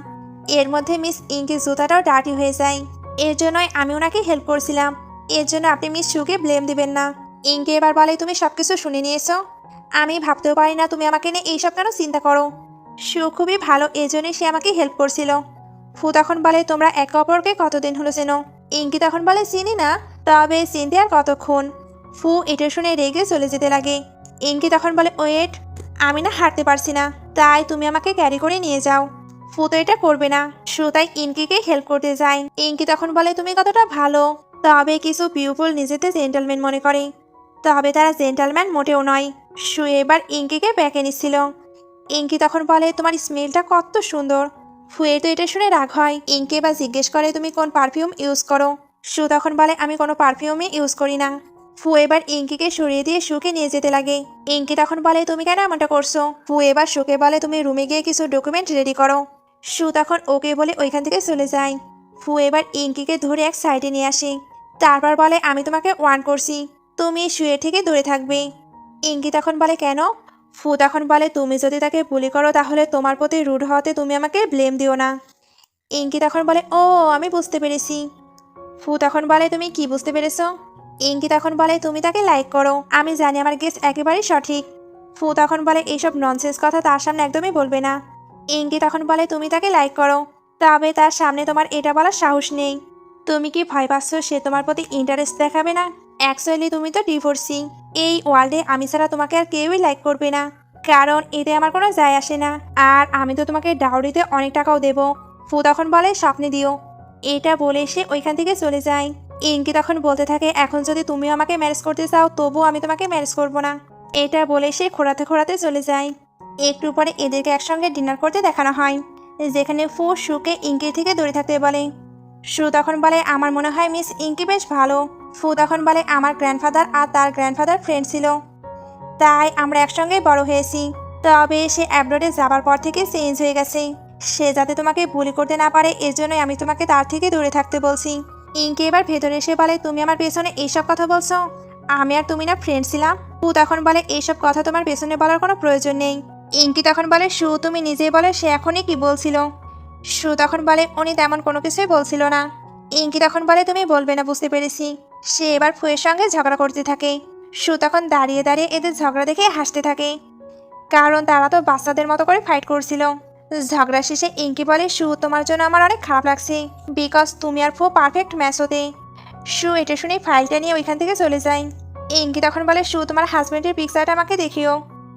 এর মধ্যে মিস ইঙ্কির জুতাটাও ডার্টি হয়ে যায়, এর জন্যই আমি ওনাকে হেল্প করছিলাম, এর জন্য আপনি মিস সুকে ব্লেম দিবেন না। ইঙ্কি এবার বলে তুমি সবকিছু শুনে নিয়েছো, আমি ভাবতেও পারি না তুমি আমাকে নিয়ে এইসব কেন চিন্তা করো। সু খুবই ভালো, এই জন্যই সে আমাকে হেল্প করছিল। ফু তখন বলে তোমরা একে অপরকে কতদিন হলো চেনো? ইঙ্কি তখন বলে চিনি না, তবে চিনতে আর কতক্ষণ। ফু এটা শুনে রেগে চলে যেতে লাগে। ইঙ্কি তখন বলে ওয়েট, আমি না হাঁটতে পারছি না, তাই তুমি আমাকে ক্যারি করে নিয়ে যাও। ফু তো এটা করবে না। সু তাই ইঙ্কিকে হেল্প করতে যায়। ইঙ্কি তখন বলে তুমি কতটা ভালো, তবে কিছু পিউপল নিজেদের জেন্টলম্যান মনে করে, তবে তারা জেন্টলম্যান মোটেও নয়। সু এবার ইঙ্কিকে ব্যাকে নিচ্ছিল। ইঙ্কি তখন বলে তোমার স্মেলটা কত সুন্দর। ফুয়ে তো এটা শুনে রাগ হয়। ইঙ্কি এবার জিজ্ঞেস করে তুমি কোন পারফিউম ইউজ করো? সু তখন বলে আমি কোনো পারফিউমই ইউজ করি না। ফু এবার ইঙ্কিকে সরিয়ে দিয়ে সুকে নিয়ে যেতে লাগে। ইঙ্কি তখন বলে তুমি কেন এমনটা করছো? ফু এবার সুকে বলে তুমি রুমে গিয়ে কিছু ডকুমেন্ট রেডি করো। সু তখন ওকে বলে ওইখান থেকে চলে যায়। ফু এবার ইঙ্কিকে ধরে এক সাইডে নিয়ে আসে, তারপর বলে আমি তোমাকে ওয়ার্ন করছি, তুমি শুয়ে থেকে দূরে থাকবে। ইঙ্কি তখন বলে কেন? ফু তখন বলে তুমি যদি তাকে বুলি করো তাহলে তোমার প্রতি রুড হওয়াতে তুমি আমাকে ব্লেম দিও না। ইঙ্কি তখন বলে ও আমি বুঝতে পেরেছি। ফু তখন বলে তুমি কি বুঝতে পেরেছো? ইঙ্কি তখন বলে তুমি তাকে লাইক করো, আমি জানি আমার গেস একেবারেই সঠিক। ফু তখন বলে এইসব ননসেন্স কথা তার সামনে একদমই বলবে না। ইঙ্কি তখন বলে তুমি তাকে লাইক করো, তবে তার সামনে তোমার এটা বলার সাহস নেই। তুমি কি ভয় পাচ্ছ সে তোমার প্রতি ইন্টারেস্ট দেখাবে না? অ্যাকচুয়ালি তুমি তো ডিভোর্সি, এই ওয়ার্ল্ডে আমি ছাড়া তোমাকে আর কেউই লাইক করবে না, কারণ এতে আমার কোনো যায় আসে না, আর আমি তো তোমাকে ডাউরিতে অনেক টাকাও দেব। ফু তখন বলে স্বপ্নে দিও। এটা বলে সে ওইখান থেকে চলে যায়। ইঙ্কি তখন বলতে থাকে এখন যদি তুমি আমাকে ম্যারেজ করতে চাও তবুও আমি তোমাকে ম্যারেজ করবো না। এটা বলে সে খোঁড়াতে খোঁড়াতে চলে যায়। একটু পরে এদেরকে একসঙ্গে ডিনার করতে দেখানো হয়, যেখানে ফু সুকে ইঙ্কির থেকে দূরে থাকতে বলে। সু তখন বলে আমার মনে হয় মিস ইঙ্কি বেশ ভালো। ফু তখন বলে আমার গ্র্যান্ডফাদার আর তার গ্র্যান্ডফাদার ফ্রেন্ড ছিল, তাই আমরা একসঙ্গেই বড় হয়েছি, তবে সে অ্যাব্রোডে যাবার পর থেকে চেঞ্জ হয়ে গেছে, সে যাতে তোমাকে বুলি করতে না পারে এজন্যই আমি তোমাকে তার থেকে দূরে থাকতে বলছি। ইঙ্কি এবার ভেতরে এসে বলে তুমি আমার পেছনে এইসব কথা বলছো, আমি আর তুমি না ফ্রেন্ড ছিলাম? ফু তখন বলে এইসব কথা তোমার পেছনে বলার কোনো প্রয়োজন নেই। ইঙ্কি তখন বলে সু তুমি নিজেই বলে সে এখনই কি বলছিল? সু তখন বলে উনি তেমন কোনো কিছুই বলছিল না। ইঙ্কি তখন বলে তুমি বলবে না বুঝতে পেরেছি। সে এবার ফুয়ের সঙ্গে ঝগড়া করতে থাকে। সু তখন দাঁড়িয়ে দাঁড়িয়ে এদের ঝগড়া দেখে হাসতে থাকে, কারণ তারা তো বাচ্চাদের মতো করে ফাইট করছিল। ঝগড়া শেষে ইঙ্কি বলে সু তোমার জন্য আমার অনেক খারাপ লাগছে, বিকজ তুমি আর ফু পারফেক্ট ম্যাচ হতে। শু এটা শুনে ফাইলটা নিয়ে ওইখান থেকে চলে যায়। ইঙ্কি তখন বলে, শু তোমার হাজবেন্ডের পিকচারটা আমাকে দেখিও।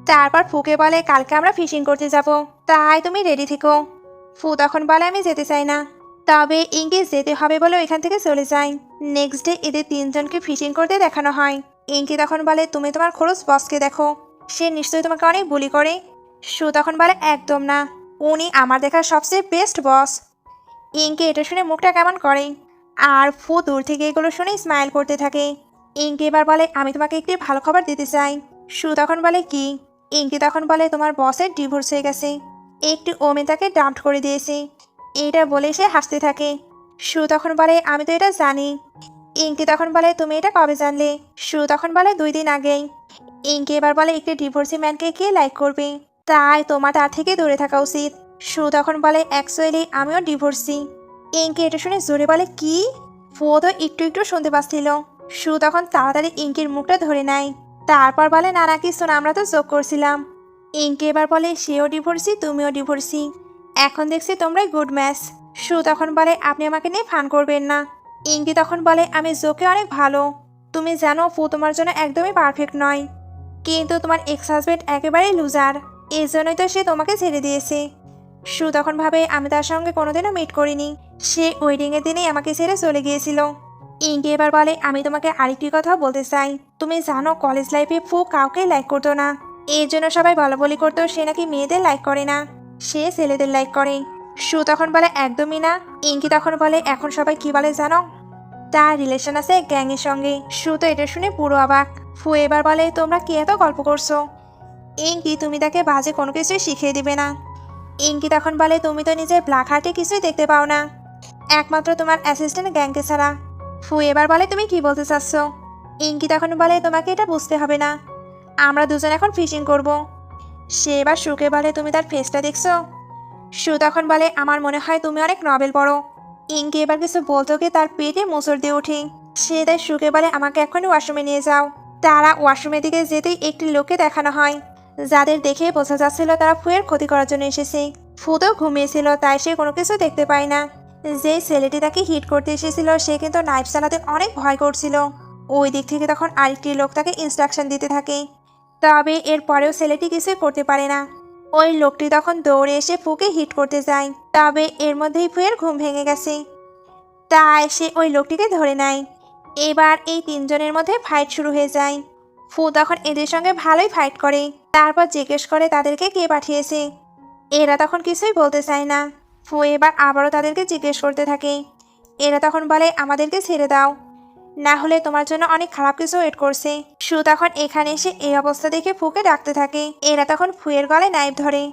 তারপর ফুকে বলে, কালকে আমরা ফিশিং করতে যাব, তাই তুমি রেডি থেকো। ফু তখন বলে, আমি যেতে চাই না। তবে ইঙ্কি যেতে হবে বলে ওইখান থেকে চলে যায়। নেক্সট ডে এদের তিনজনকে ফিশিং করতে দেখানো হয়। ইঙ্কি তখন বলে, তুমি তোমার খরচ বসকে দেখো, সে নিশ্চয়ই তোমাকে অনেক বুলি করে। শু তখন বলে, একদম না, উনি আমার দেখা সবচেয়ে বেস্ট বস। ইঙ্কি এটা শুনে মুখটা কেমন করে, আর ফু দূর থেকে এগুলো শুনে স্মাইল করতে থাকে। ইঙ্কি এবার বলে, আমি তোমাকে একটি ভালো খবর দিতে চাই। শু তখন বলে, কি? ইঙ্কি তখন বলে, তোমার বসের ডিভোর্স হয়ে গেছে, একটি ওমে তাকে ডাম্প করে দিয়েছে। এইটা বলে সে হাসতে থাকে। শু তখন বলে, আমি তো এটা জানি। ইঙ্কি তখন বলে, তুমি এটা কবে জানলে? শু তখন বলে, 2 দিন আগেই। ইঙ্কি এবার বলে, একটি ডিভোর্সি ম্যানকে কে লাইক করবে, তাই তোমার তার থেকে দূরে থাকা উচিত। শু তখন বলে, অ্যাকচুয়ালি আমিও ডিভোর্সি। ইঙ্কি এটা শুনে জোরে বলে, কি? ফুও তো একটু একটু শুনতে পাচ্ছিল। শু তখন তাড়াতাড়ি ইঙ্কির মুখটা ধরে নেয়। তারপর বলে, না না কিছু না, আমরা তো যোগ করছিলাম। ইঙ্কি এবার বলে, সেও ডিভোর্সি, তুমিও ডিভোর্সি, এখন দেখছি তোমরাই গুড ম্যাচ। শু তখন বলে, আপনি আমাকে নিয়ে ফান করবেন না। ইঙ্কি তখন বলে, আমি জোকে অনেক ভালো, তুমি জানো ফু তোমার জন্য একদমই পারফেক্ট নয়, কিন্তু তোমার এক্স হাজবেন্ড একেবারেই লুজার, এই জন্যই তো সে তোমাকে ছেড়ে দিয়েছে। শু তখন ভাবে, আমি তার সঙ্গে কোনোদিনও মিট করিনি, সে ওয়েডিংয়ের দিনেই আমাকে ছেড়ে চলে গিয়েছিল। ইঙ্কি এবার বলে, আমি তোমাকে আরেকটি কথা বলতে চাই, তুমি জানো কলেজ লাইফে ফু কাউকে লাইক করতো না, এর জন্য সবাই বলাবলি করতো সে নাকি মেয়েদের লাইক করে না, সে ছেলেদের লাইক করে। শু তখন বলে, একদমই না। ইঙ্কি তখন বলে, এখন সবাই কি বলে জানো, তার রিলেশন আছে গ্যাংয়ের সঙ্গে। শু তো এটা শুনে পুরো অবাক। ফু এবার বলে, তোমরা কি এত গল্প করছো? ইঙ্কি, তুমি তাকে বাজে কোনো কিছুই শিখিয়ে দিবে না। ইঙ্কি তখন বলে, তুমি তো নিজের ব্ল্যাক হার্টে কিছুই দেখতে পাও না, একমাত্র তোমার অ্যাসিস্ট্যান্ট গ্যাংকে ছাড়া। ফু এবার বলে, তুমি কি বলতে চাচ্ছ? ইঙ্কি তখন বলে, তোমাকে এটা বুঝতে হবে না, আমরা দুজন এখন ফিশিং করব। সে এবার শুকে বলে, তুমি তার ফেসটা দেখছো? শু তখন বলে, আমার মনে হয় তুমি অনেক নভেল পড়ো। ইঙ্কি এবার কিছু বলতো কি তার পেটে মোচড় দিয়ে ওঠে। সে তাই শুকে বলে, আমাকে এখনই ওয়াশরুমে নিয়ে যাও। তারা ওয়াশরুমের দিকে যেতেই একটি লোককে দেখানো হয়, যাদের দেখে বোঝা যাচ্ছিল তারা ফুয়ের ক্ষতি করার জন্য এসেছে। ফু তো ঘুমিয়েছিল, তাই সে কোনো কিছু দেখতে পায় না। যে ছেলেটি তাকে হিট করতে এসেছিল সে কিন্তু নাইফ চালাতে অনেক ভয় করছিল। ওই দিক থেকে তখন আরেকটি লোক তাকে ইনস্ট্রাকশন দিতে থাকে, তবে এরপরেও ছেলেটি কিছুই করতে পারে না। ওই লোকটি তখন দৌড়ে এসে ফুকে হিট করতে যায়, তবে এর মধ্যেই ফুয়ের ঘুম ভেঙে গেছে, তাই সে ওই লোকটিকে ধরে নেয়। এবার এই তিনজনের মধ্যে ফাইট শুরু হয়ে যায়। ফু তখন এদের সঙ্গে ভালোই ফাইট করে, তারপর জিজ্ঞেস করে তাদেরকে কে পাঠিয়েছে। এরা তখন কিছুই বলতে চায় না। ফু এবার আবারও তাদেরকে জিজ্ঞেস করতে থাকে। এরা তখন বলে, আমাদেরকে ছেড়ে দাও, না হলে তোমার জন্য অনেক খারাপ কিছু ওয়েট করছে। শু তখন এখানে এসে এই অবস্থা দেখে ফুকে ডাকতে থাকে। এরা তখন ফুয়ের গলায় নাইফ ধরে,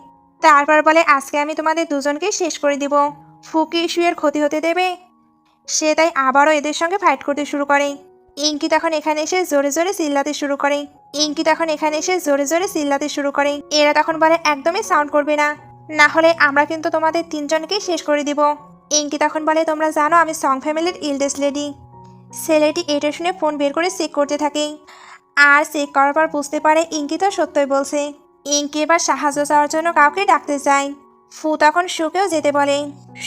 তারপর বলে, আজকে আমি তোমাদের দুজনকে শেষ করে দিব। ফুকি শুয়ের ক্ষতি হতে দেবে? সে তাই আবারও এদের সঙ্গে ফাইট করতে শুরু করে। ইঙ্কি তখন এখানে এসে জোরে জোরে চিল্লাতে শুরু করে। ইঙ্কি তখন এখানে এসে জোরে জোরে চিল্লাতে শুরু করে। এরা তখন বলে, একদমই সাউন্ড করবে না, না হলে আমরা কিন্তু তোমাদের তিনজনকেই শেষ করে দিব। ইঙ্কি তখন বলে, তোমরা জানো আমি সং ফ্যামিলির ইল্ডেস্ট লেডি। ছেলেটি এটা শুনে ফোন বের করে চেক করতে থাকে, আর চেক করার পর বুঝতে পারে ইঙ্কি তো সত্যই বলছে। ইঙ্কি এবার সাহায্য চাওয়ার জন্য কাউকে ডাকতে চায়। ফু তখন শুকেও যেতে বলে।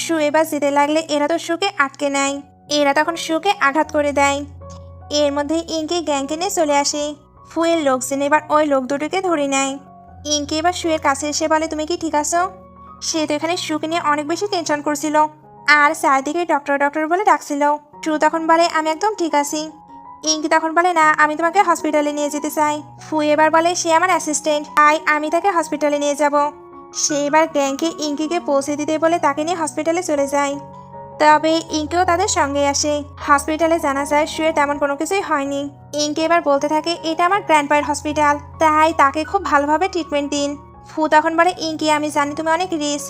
শু এবার যেতে লাগলে এরা তো শুকে আটকে নেয়। এরা তখন শুকে আঘাত করে দেয়। এর মধ্যে ইঙ্কি গ্যাংকে নিয়ে চলে আসে। ফুয়ের লোকজন এবার ওই লোক দুটোকে ধরে নেয়। ইঙ্কি এবার শুয়ের কাছে এসে বলে, তুমি কি ঠিক আছো? সে তো এখানে শুকে নিয়ে অনেক বেশি টেনশন করছিল, আর চারদিকে ডক্টর ডক্টর বলে ডাকছিল। শু তখন বলে, আমি একদম ঠিক আছি। ইঙ্কি তখন বলে, না আমি তোমাকে হসপিটালে নিয়ে যেতে চাই। ফু এবার বলে, সে আমার অ্যাসিস্ট্যান্ট, তাই আমি তাকে হসপিটালে নিয়ে যাব। সে এবার গ্যাংকে ইঙ্কিকে পৌঁছে দিতে বলে তাকে নিয়ে হসপিটালে চলে যায়। তবে ইঙ্কিও তাদের সঙ্গে আসে। হসপিটালে জানা যায় শুয়ে তেমন কোনো কিছুই হয়নি। ইঙ্কি এবার বলতে থাকে, এটা আমার গ্র্যান্ডপায়ের হসপিটাল, তাই তাকে খুব ভালোভাবে ট্রিটমেন্ট দিন। ফু তখন বলে, ইঙ্কি আমি জানি তুমি অনেক রিস্ক,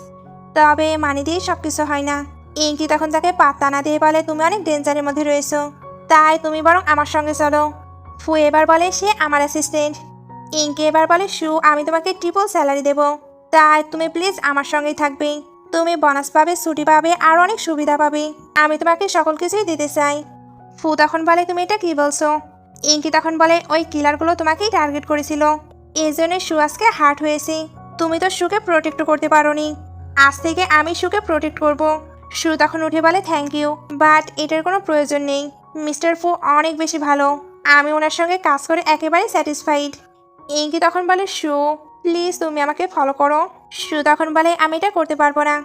তবে মানি দিয়ে সবকিছু হয় না। ইঙ্কি তখন তাকে পাত্তা না দিয়ে বলে, তুমি অনেক ডেঞ্জারের মধ্যে রয়েছো, তাই তুমি বরং আমার সঙ্গে চলো। ফু এবার বলে, সে আমার অ্যাসিস্ট্যান্ট। ইঙ্কি এবার বলে, শু আমি তোমাকে ট্রিপল স্যালারি দেবো, তাই তুমি প্লিজ আমার সঙ্গেই থাকবে। তুমি বোনাস পাবে, ছুটি পাবে, আর অনেক সুবিধা পাবে, আমি তোমাকে সকল কিছুই দিতে চাই। ফু তখন বলে, তুমি এটা কি বলছো? ইঙ্কি তখন বলে, ওই কিলারগুলো তোমাকেই টার্গেট করেছিল, এই জন্য শু আজকে হার্ট হয়েছে। তুমি তো শুকে প্রোটেক্ট করতে পারোনি, আজ থেকে আমি শুকে প্রোটেক্ট করব। শু তখন উঠে বলে, থ্যাংক ইউ, বাট এটার কোনো প্রয়োজন নেই। মিস্টার ফু অনেক বেশি ভালো, আমি ওনার সঙ্গে কাজ করে একেবারে স্যাটিসফাইড। ইঙ্কি তখন বলে শু, প্লিজ তুমি আমাকে ফলো করো। শু তখন বলে আমি এটা করতে পারবো না।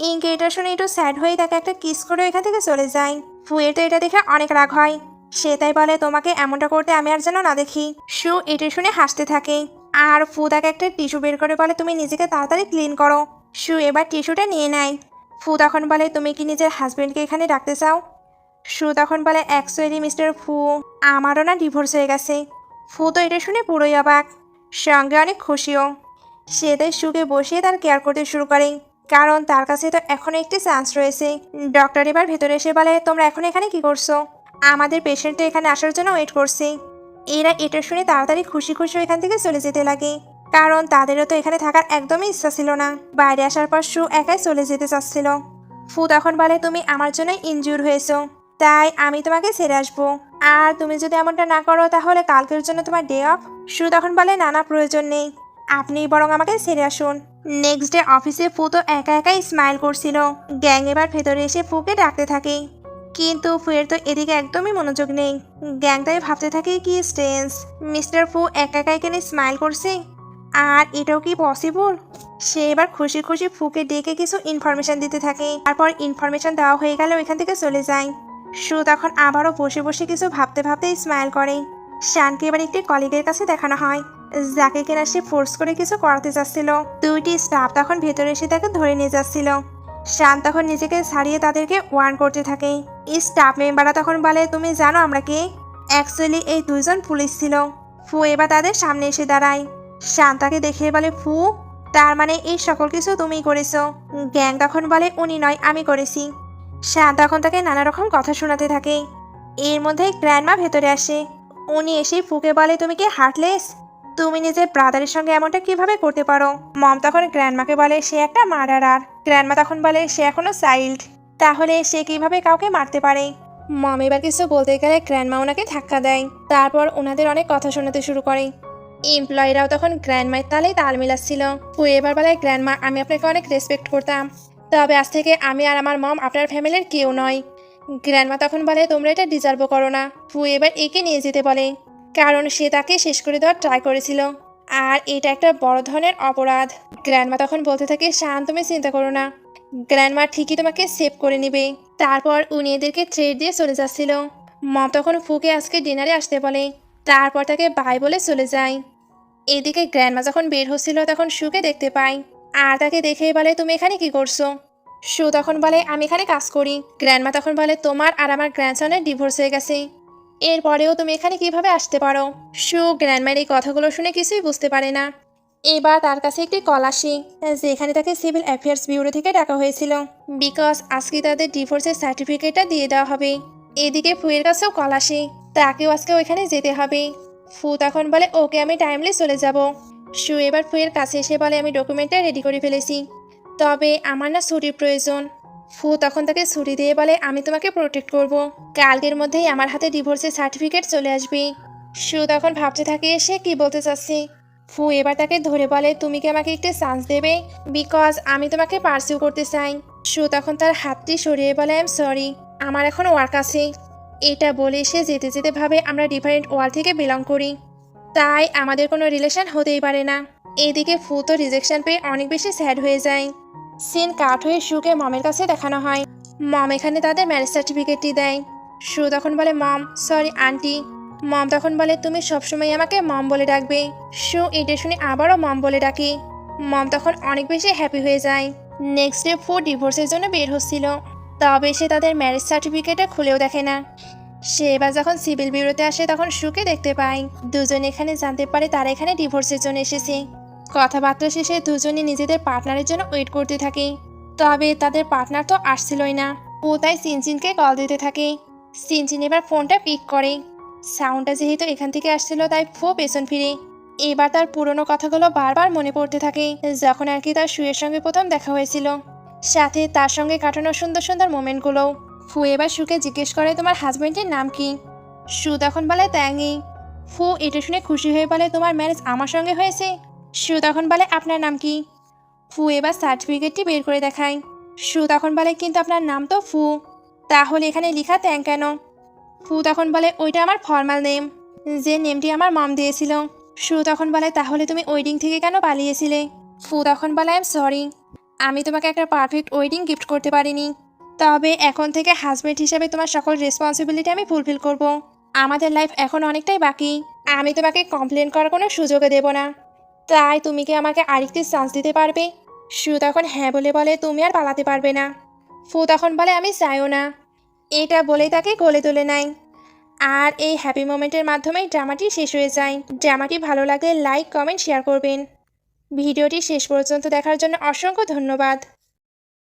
ইঙ্কি এটা শুনে একটু স্যাড হয়ে তাকে একটা কিস করে এখান থেকে চলে যায়। ফুয়ের তো এটা দেখে অনেক রাগ হয়, সে তাই বলে তোমাকে এমনটা করতে আমি আর যেন না দেখি। শু এটা শুনে হাসতে থাকে, আর ফু তাকে একটা টিস্যু বের করে বলে তুমি নিজেকে তাড়াতাড়ি ক্লিন করো। শু এবার টিস্যুটা নিয়ে নেয়। ফু তখন বলে তুমি কি নিজের হাজবেন্ডকে এখানে ডাকতে চাও? শু তখন বলে অ্যাকচুয়ালি মিস্টার ফু, আমারও না ডিভোর্স হয়ে গেছে। ফু তো এটা শুনে পুরোই অবাক, সঙ্গে অনেক খুশিও। সে তাই শুকে বসিয়ে তার কেয়ার করতে শুরু করে, কারণ তার কাছে তো এখনো একটি চান্স রয়েছে। ডক্টর এবার ভেতরে এসে বলে তোমরা এখন এখানে কি করছো? আমাদের পেশেন্টটা এখানে আসার জন্য ওয়েট করছে। এরা এটা শুনে তাড়াতাড়ি খুশি খুশি এখান থেকে চলে যেতে লাগে, কারণ তাদেরও তো এখানে থাকার একদমই ইচ্ছা ছিল না। বাইরে আসার পর শু একাই চলে যেতে চাচ্ছিল। ফু তখন বলে তুমি আমার জন্য ইনজিউর হয়েছো, তাই আমি তোমাকে ছেড়ে আসবো। আর তুমি যদি এমনটা না করো তাহলে কালকের জন্য তোমার ডে অফ। শু তখন বলে না না, প্রয়োজন নেই, আপনি বরং আমাকে ছেড়ে আসুন। নেক্সট ডে অফিসে ফু তো একা একাই স্মাইল করছিল। গ্যাং এবার ভেতরে এসে ফুকে ডাকতে থাকে, কিন্তু ফুয়ের তো এদিকে একদমই মনোযোগ নেই। গ্যাং তাই ভাবতে থাকে কি স্টেন্স, মিস্টার ফু একা একা এখানে স্মাইল করছে, আর এটাও কি পসিবল? সে এবার খুশি খুশি ফুকে ডেকে কিছু ইনফরমেশন দিতে থাকে। তারপর ইনফরমেশন দেওয়া হয়ে গেলে ওইখান থেকে চলে যায়। শু তখন আবারও বসে বসে কিছু ভাবতে ভাবতে স্মাইল করে। শানকে এবার একটি কলিগের কাছে দেখানো হয়, যাকে কিনা সে ফোর্স করে কিছু করাতে চাচ্ছিল। দুইটি স্টাফ তখন ভেতরে এসে তাকে ধরে নিয়ে যাচ্ছিল। শান তখন নিজেকে ছাড়িয়ে তাদেরকে ওয়ার্ন করতে থাকে। স্টাফ মেম্বাররা তখন বলে তুমি জানো আমরা কে? অ্যাকচুয়ালি এই দুইজন পুলিশ ছিল। ফু এবার তাদের সামনে এসে দাঁড়ায়। শান তাকে দেখে বলে ফু, তার মানে এই সকল কিছু তুমিই করেছো? গ্যাং তখন বলে উনি নয়, আমি করেছি। শান তখন তাকে নানা রকম কথা শোনাতে থাকে। এর মধ্যে গ্র্যান্ডমা ভেতরে আসে। উনি এসে ফুকে বলে তুমি কি হার্টলেস? তুমি নিজের ব্রাদারের সঙ্গে এমনটা কিভাবে করতে পারো? মম তখন গ্র্যান্ডমাকে বলে সে একটা মার্ডারার। গ্র্যান্ডমা তখন বলে সে এখনো চাইল্ড, তাহলে সে কিভাবে কাউকে মারতে পারে? মম এবার কিছু বলতে গেলে গ্র্যান্ডমা ওনাকে ধাক্কা দেয়। তারপর ওনাদের অনেক কথা শোনাতে শুরু করে। এমপ্লয়িরাও তখন গ্র্যান্ডমায়ের তালেই তাল মিলাচ্ছিল। ফু এবার বলে গ্র্যান্ডমা আমি আপনাকে অনেক রেসপেক্ট করতাম, তবে আজ থেকে আমি আর আমার মম আপনার ফ্যামিলির কেউ নয়। গ্র্যান্ডমা তখন বলে তোমরা এটা ডিজার্ভও করো না। ফু এবার একে নিয়ে যেতে বলে, কারণ সে তাকে শেষ করে দেওয়ার ট্রাই করেছিল, আর এটা একটা বড় ধরনের অপরাধ। গ্র্যান্ডমা তখন বলতে থাকে শান তুমি চিন্তা করো না, গ্র্যান্ডমা ঠিকই তোমাকে সেভ করে নেবে। তারপর উনি এদেরকে থ্রেড দিয়ে চলে যাচ্ছিল। মম তখন ফুকে আজকে ডিনারে আসতে বলে, তারপর তাকে বাই বলে চলে যায়। এদিকে গ্র্যান্ডমা যখন বের হচ্ছিল তখন শুকে দেখতে পায়, আর তাকে দেখেই বলে তুমি এখানে কি করছো? শু তখন বলে আমি এখানে কাজ করি। গ্র্যান্ডমা তখন বলে তোমার আর আমার গ্র্যান্ডসনের ডিভোর্স হয়ে গেছে, এরপরেও তুমি এখানে কিভাবে আসতে পারো? শু গ্র্যান্ডমার এই কথাগুলো শুনে কিছুই বুঝতে পারে না। এবার তার কাছে একটি কল আসে, যেখানে তাকে সিভিল অ্যাফেয়ার্স ব্যুরো থেকে ডাকা হয়েছিল, বিকজ আজকে তাদের ডিভোর্সের সার্টিফিকেটটা দিয়ে দেওয়া হবে। এদিকে ফুয়ের কাছেও কল আসে, তাকেও আজকে ওইখানে যেতে হবে। ফু তখন বলে ওকে আমি টাইমলি চলে যাব। শু এবার ফুয়ের কাছে এসে বলে আমি ডকুমেন্টটা রেডি করে ফেলেছি, তবে আমার না ছুটির প্রয়োজন। ফু তখন তাকে ছুটি দিয়ে বলে আমি তোমাকে প্রোটেক্ট করব, কালকের মধ্যেই আমার হাতে ডিভোর্সের সার্টিফিকেট চলে আসবে। শু তখন ভাবতে থাকে সে কি বলতে চাচ্ছে। ফু এবার তাকে ধরে বলে তুমি কি আমাকে একটু চান্স দেবে, বিকজ আমি তোমাকে পার্সিউ করতে চাই। শু তখন তার হাতটি সরিয়ে বলে আই এম সরি, আমার এখন ওয়ার্ক আছে। এটা বলে সে যেতে যেতে ভাবে আমরা ডিফারেন্ট ওয়ার্ল্ড থেকে বিলং করি, তাই আমাদের কোনো রিলেশন হতেই পারে না। এদিকে ফু তো রিজেকশন পেয়ে অনেক বেশি স্যাড হয়ে যায়। সিন কাট হয়ে শুকে মমের কাছে দেখানো হয়। মম এখানে তাদের ম্যারেজ সার্টিফিকেটটি দেয়। শু তখন বলে মম সরি আন্টি। মম তখন বলে তুমি সবসময় আমাকে মম বলে ডাকবে। শু এটা শুনে আবারও মম বলে ডাকে। মম তখন অনেক বেশি হ্যাপি হয়ে যায়। নেক্সট ডে ফু ডিভোর্সের জন্য বের হচ্ছিল, তবে সে তাদের ম্যারেজ সার্টিফিকেটটা খুলেও দেখে না। সে এবার যখন সিভিল ব্যুরোতে আসে তখন শুকে দেখতে পায় দুজন এখানে জানতে পারে তারা এখানে ডিভোর্সের জন্য এসেছে। কথাবার্তা শেষে দুজনই নিজেদের পার্টনারের জন্য ওয়েট করতে থাকে, তবে তাদের পার্টনার তো আসছিলই না। ও তাই সিনচিনকে কল দিতে থাকে। সিনচিন এবার ফোনটা পিক করে। সাউন্ডটা যেহেতু এখান থেকে আসছিল তাই ফু পেছন ফিরে। এবার তার পুরনো কথাগুলো বারবার মনে পড়তে থাকে, যখন আর কি তার শুয়ের সঙ্গে প্রথম দেখা হয়েছিল, সাথে তার সঙ্গে কাটানো সুন্দর সুন্দর মোমেন্টগুলো। ফু এবার শুকে জিজ্ঞেস করে তোমার হাজবেন্ডের নাম কি? শু তখন বলে ত্যাঙ্গি। ফু এটা শুনে খুশি হয়ে বলে তোমার ম্যারেজ আমার সঙ্গে হয়েছে? শু তখন বলে আপনার নাম কি? ফু এবার সার্টিফিকেটটি বের করে দেখায়। শু তখন বলে কিন্তু আপনার নাম তো ফু, তাহলে এখানে লেখা ত্যাং কেন? ফু তখন বলে ওইটা আমার ফর্মাল নেম, যে নেমটি আমার মম দিয়েছিল। সু তখন বলে তাহলে তুমি ওয়েডিং থেকে কেন পালিয়েছিলে? ফু তখন বলে আই এম সরি, আমি তোমাকে একটা পারফেক্ট ওয়েডিং গিফট করতে পারিনি। তবে এখন থেকে হাজবেন্ড হিসেবে তোমার সকল রেসপন্সিবিলিটি আমি ফুলফিল করব। আমাদের লাইফ এখন অনেকটাই বাকি, আমি তোমাকে কমপ্লেন করার কোনো সুযোগও দেব না। তাই তুমি কি আমাকে আরেকটি চান্স দিতে পারবে? সু তখন হ্যাঁ বলে তুমি আর পালাতে পারবে না। ফু তখন বলে আমি চাইও না। এটা বলেই তাকে কোলে তুলে নেয়। আর এই হ্যাপি মোমেন্টের মাধ্যমেই ড্রামাটি শেষ হয়ে যায়। ড্রামাটি ভালো লাগলে লাইক কমেন্ট শেয়ার করবেন। ভিডিওটি শেষ পর্যন্ত দেখার জন্য অসংখ্য ধন্যবাদ।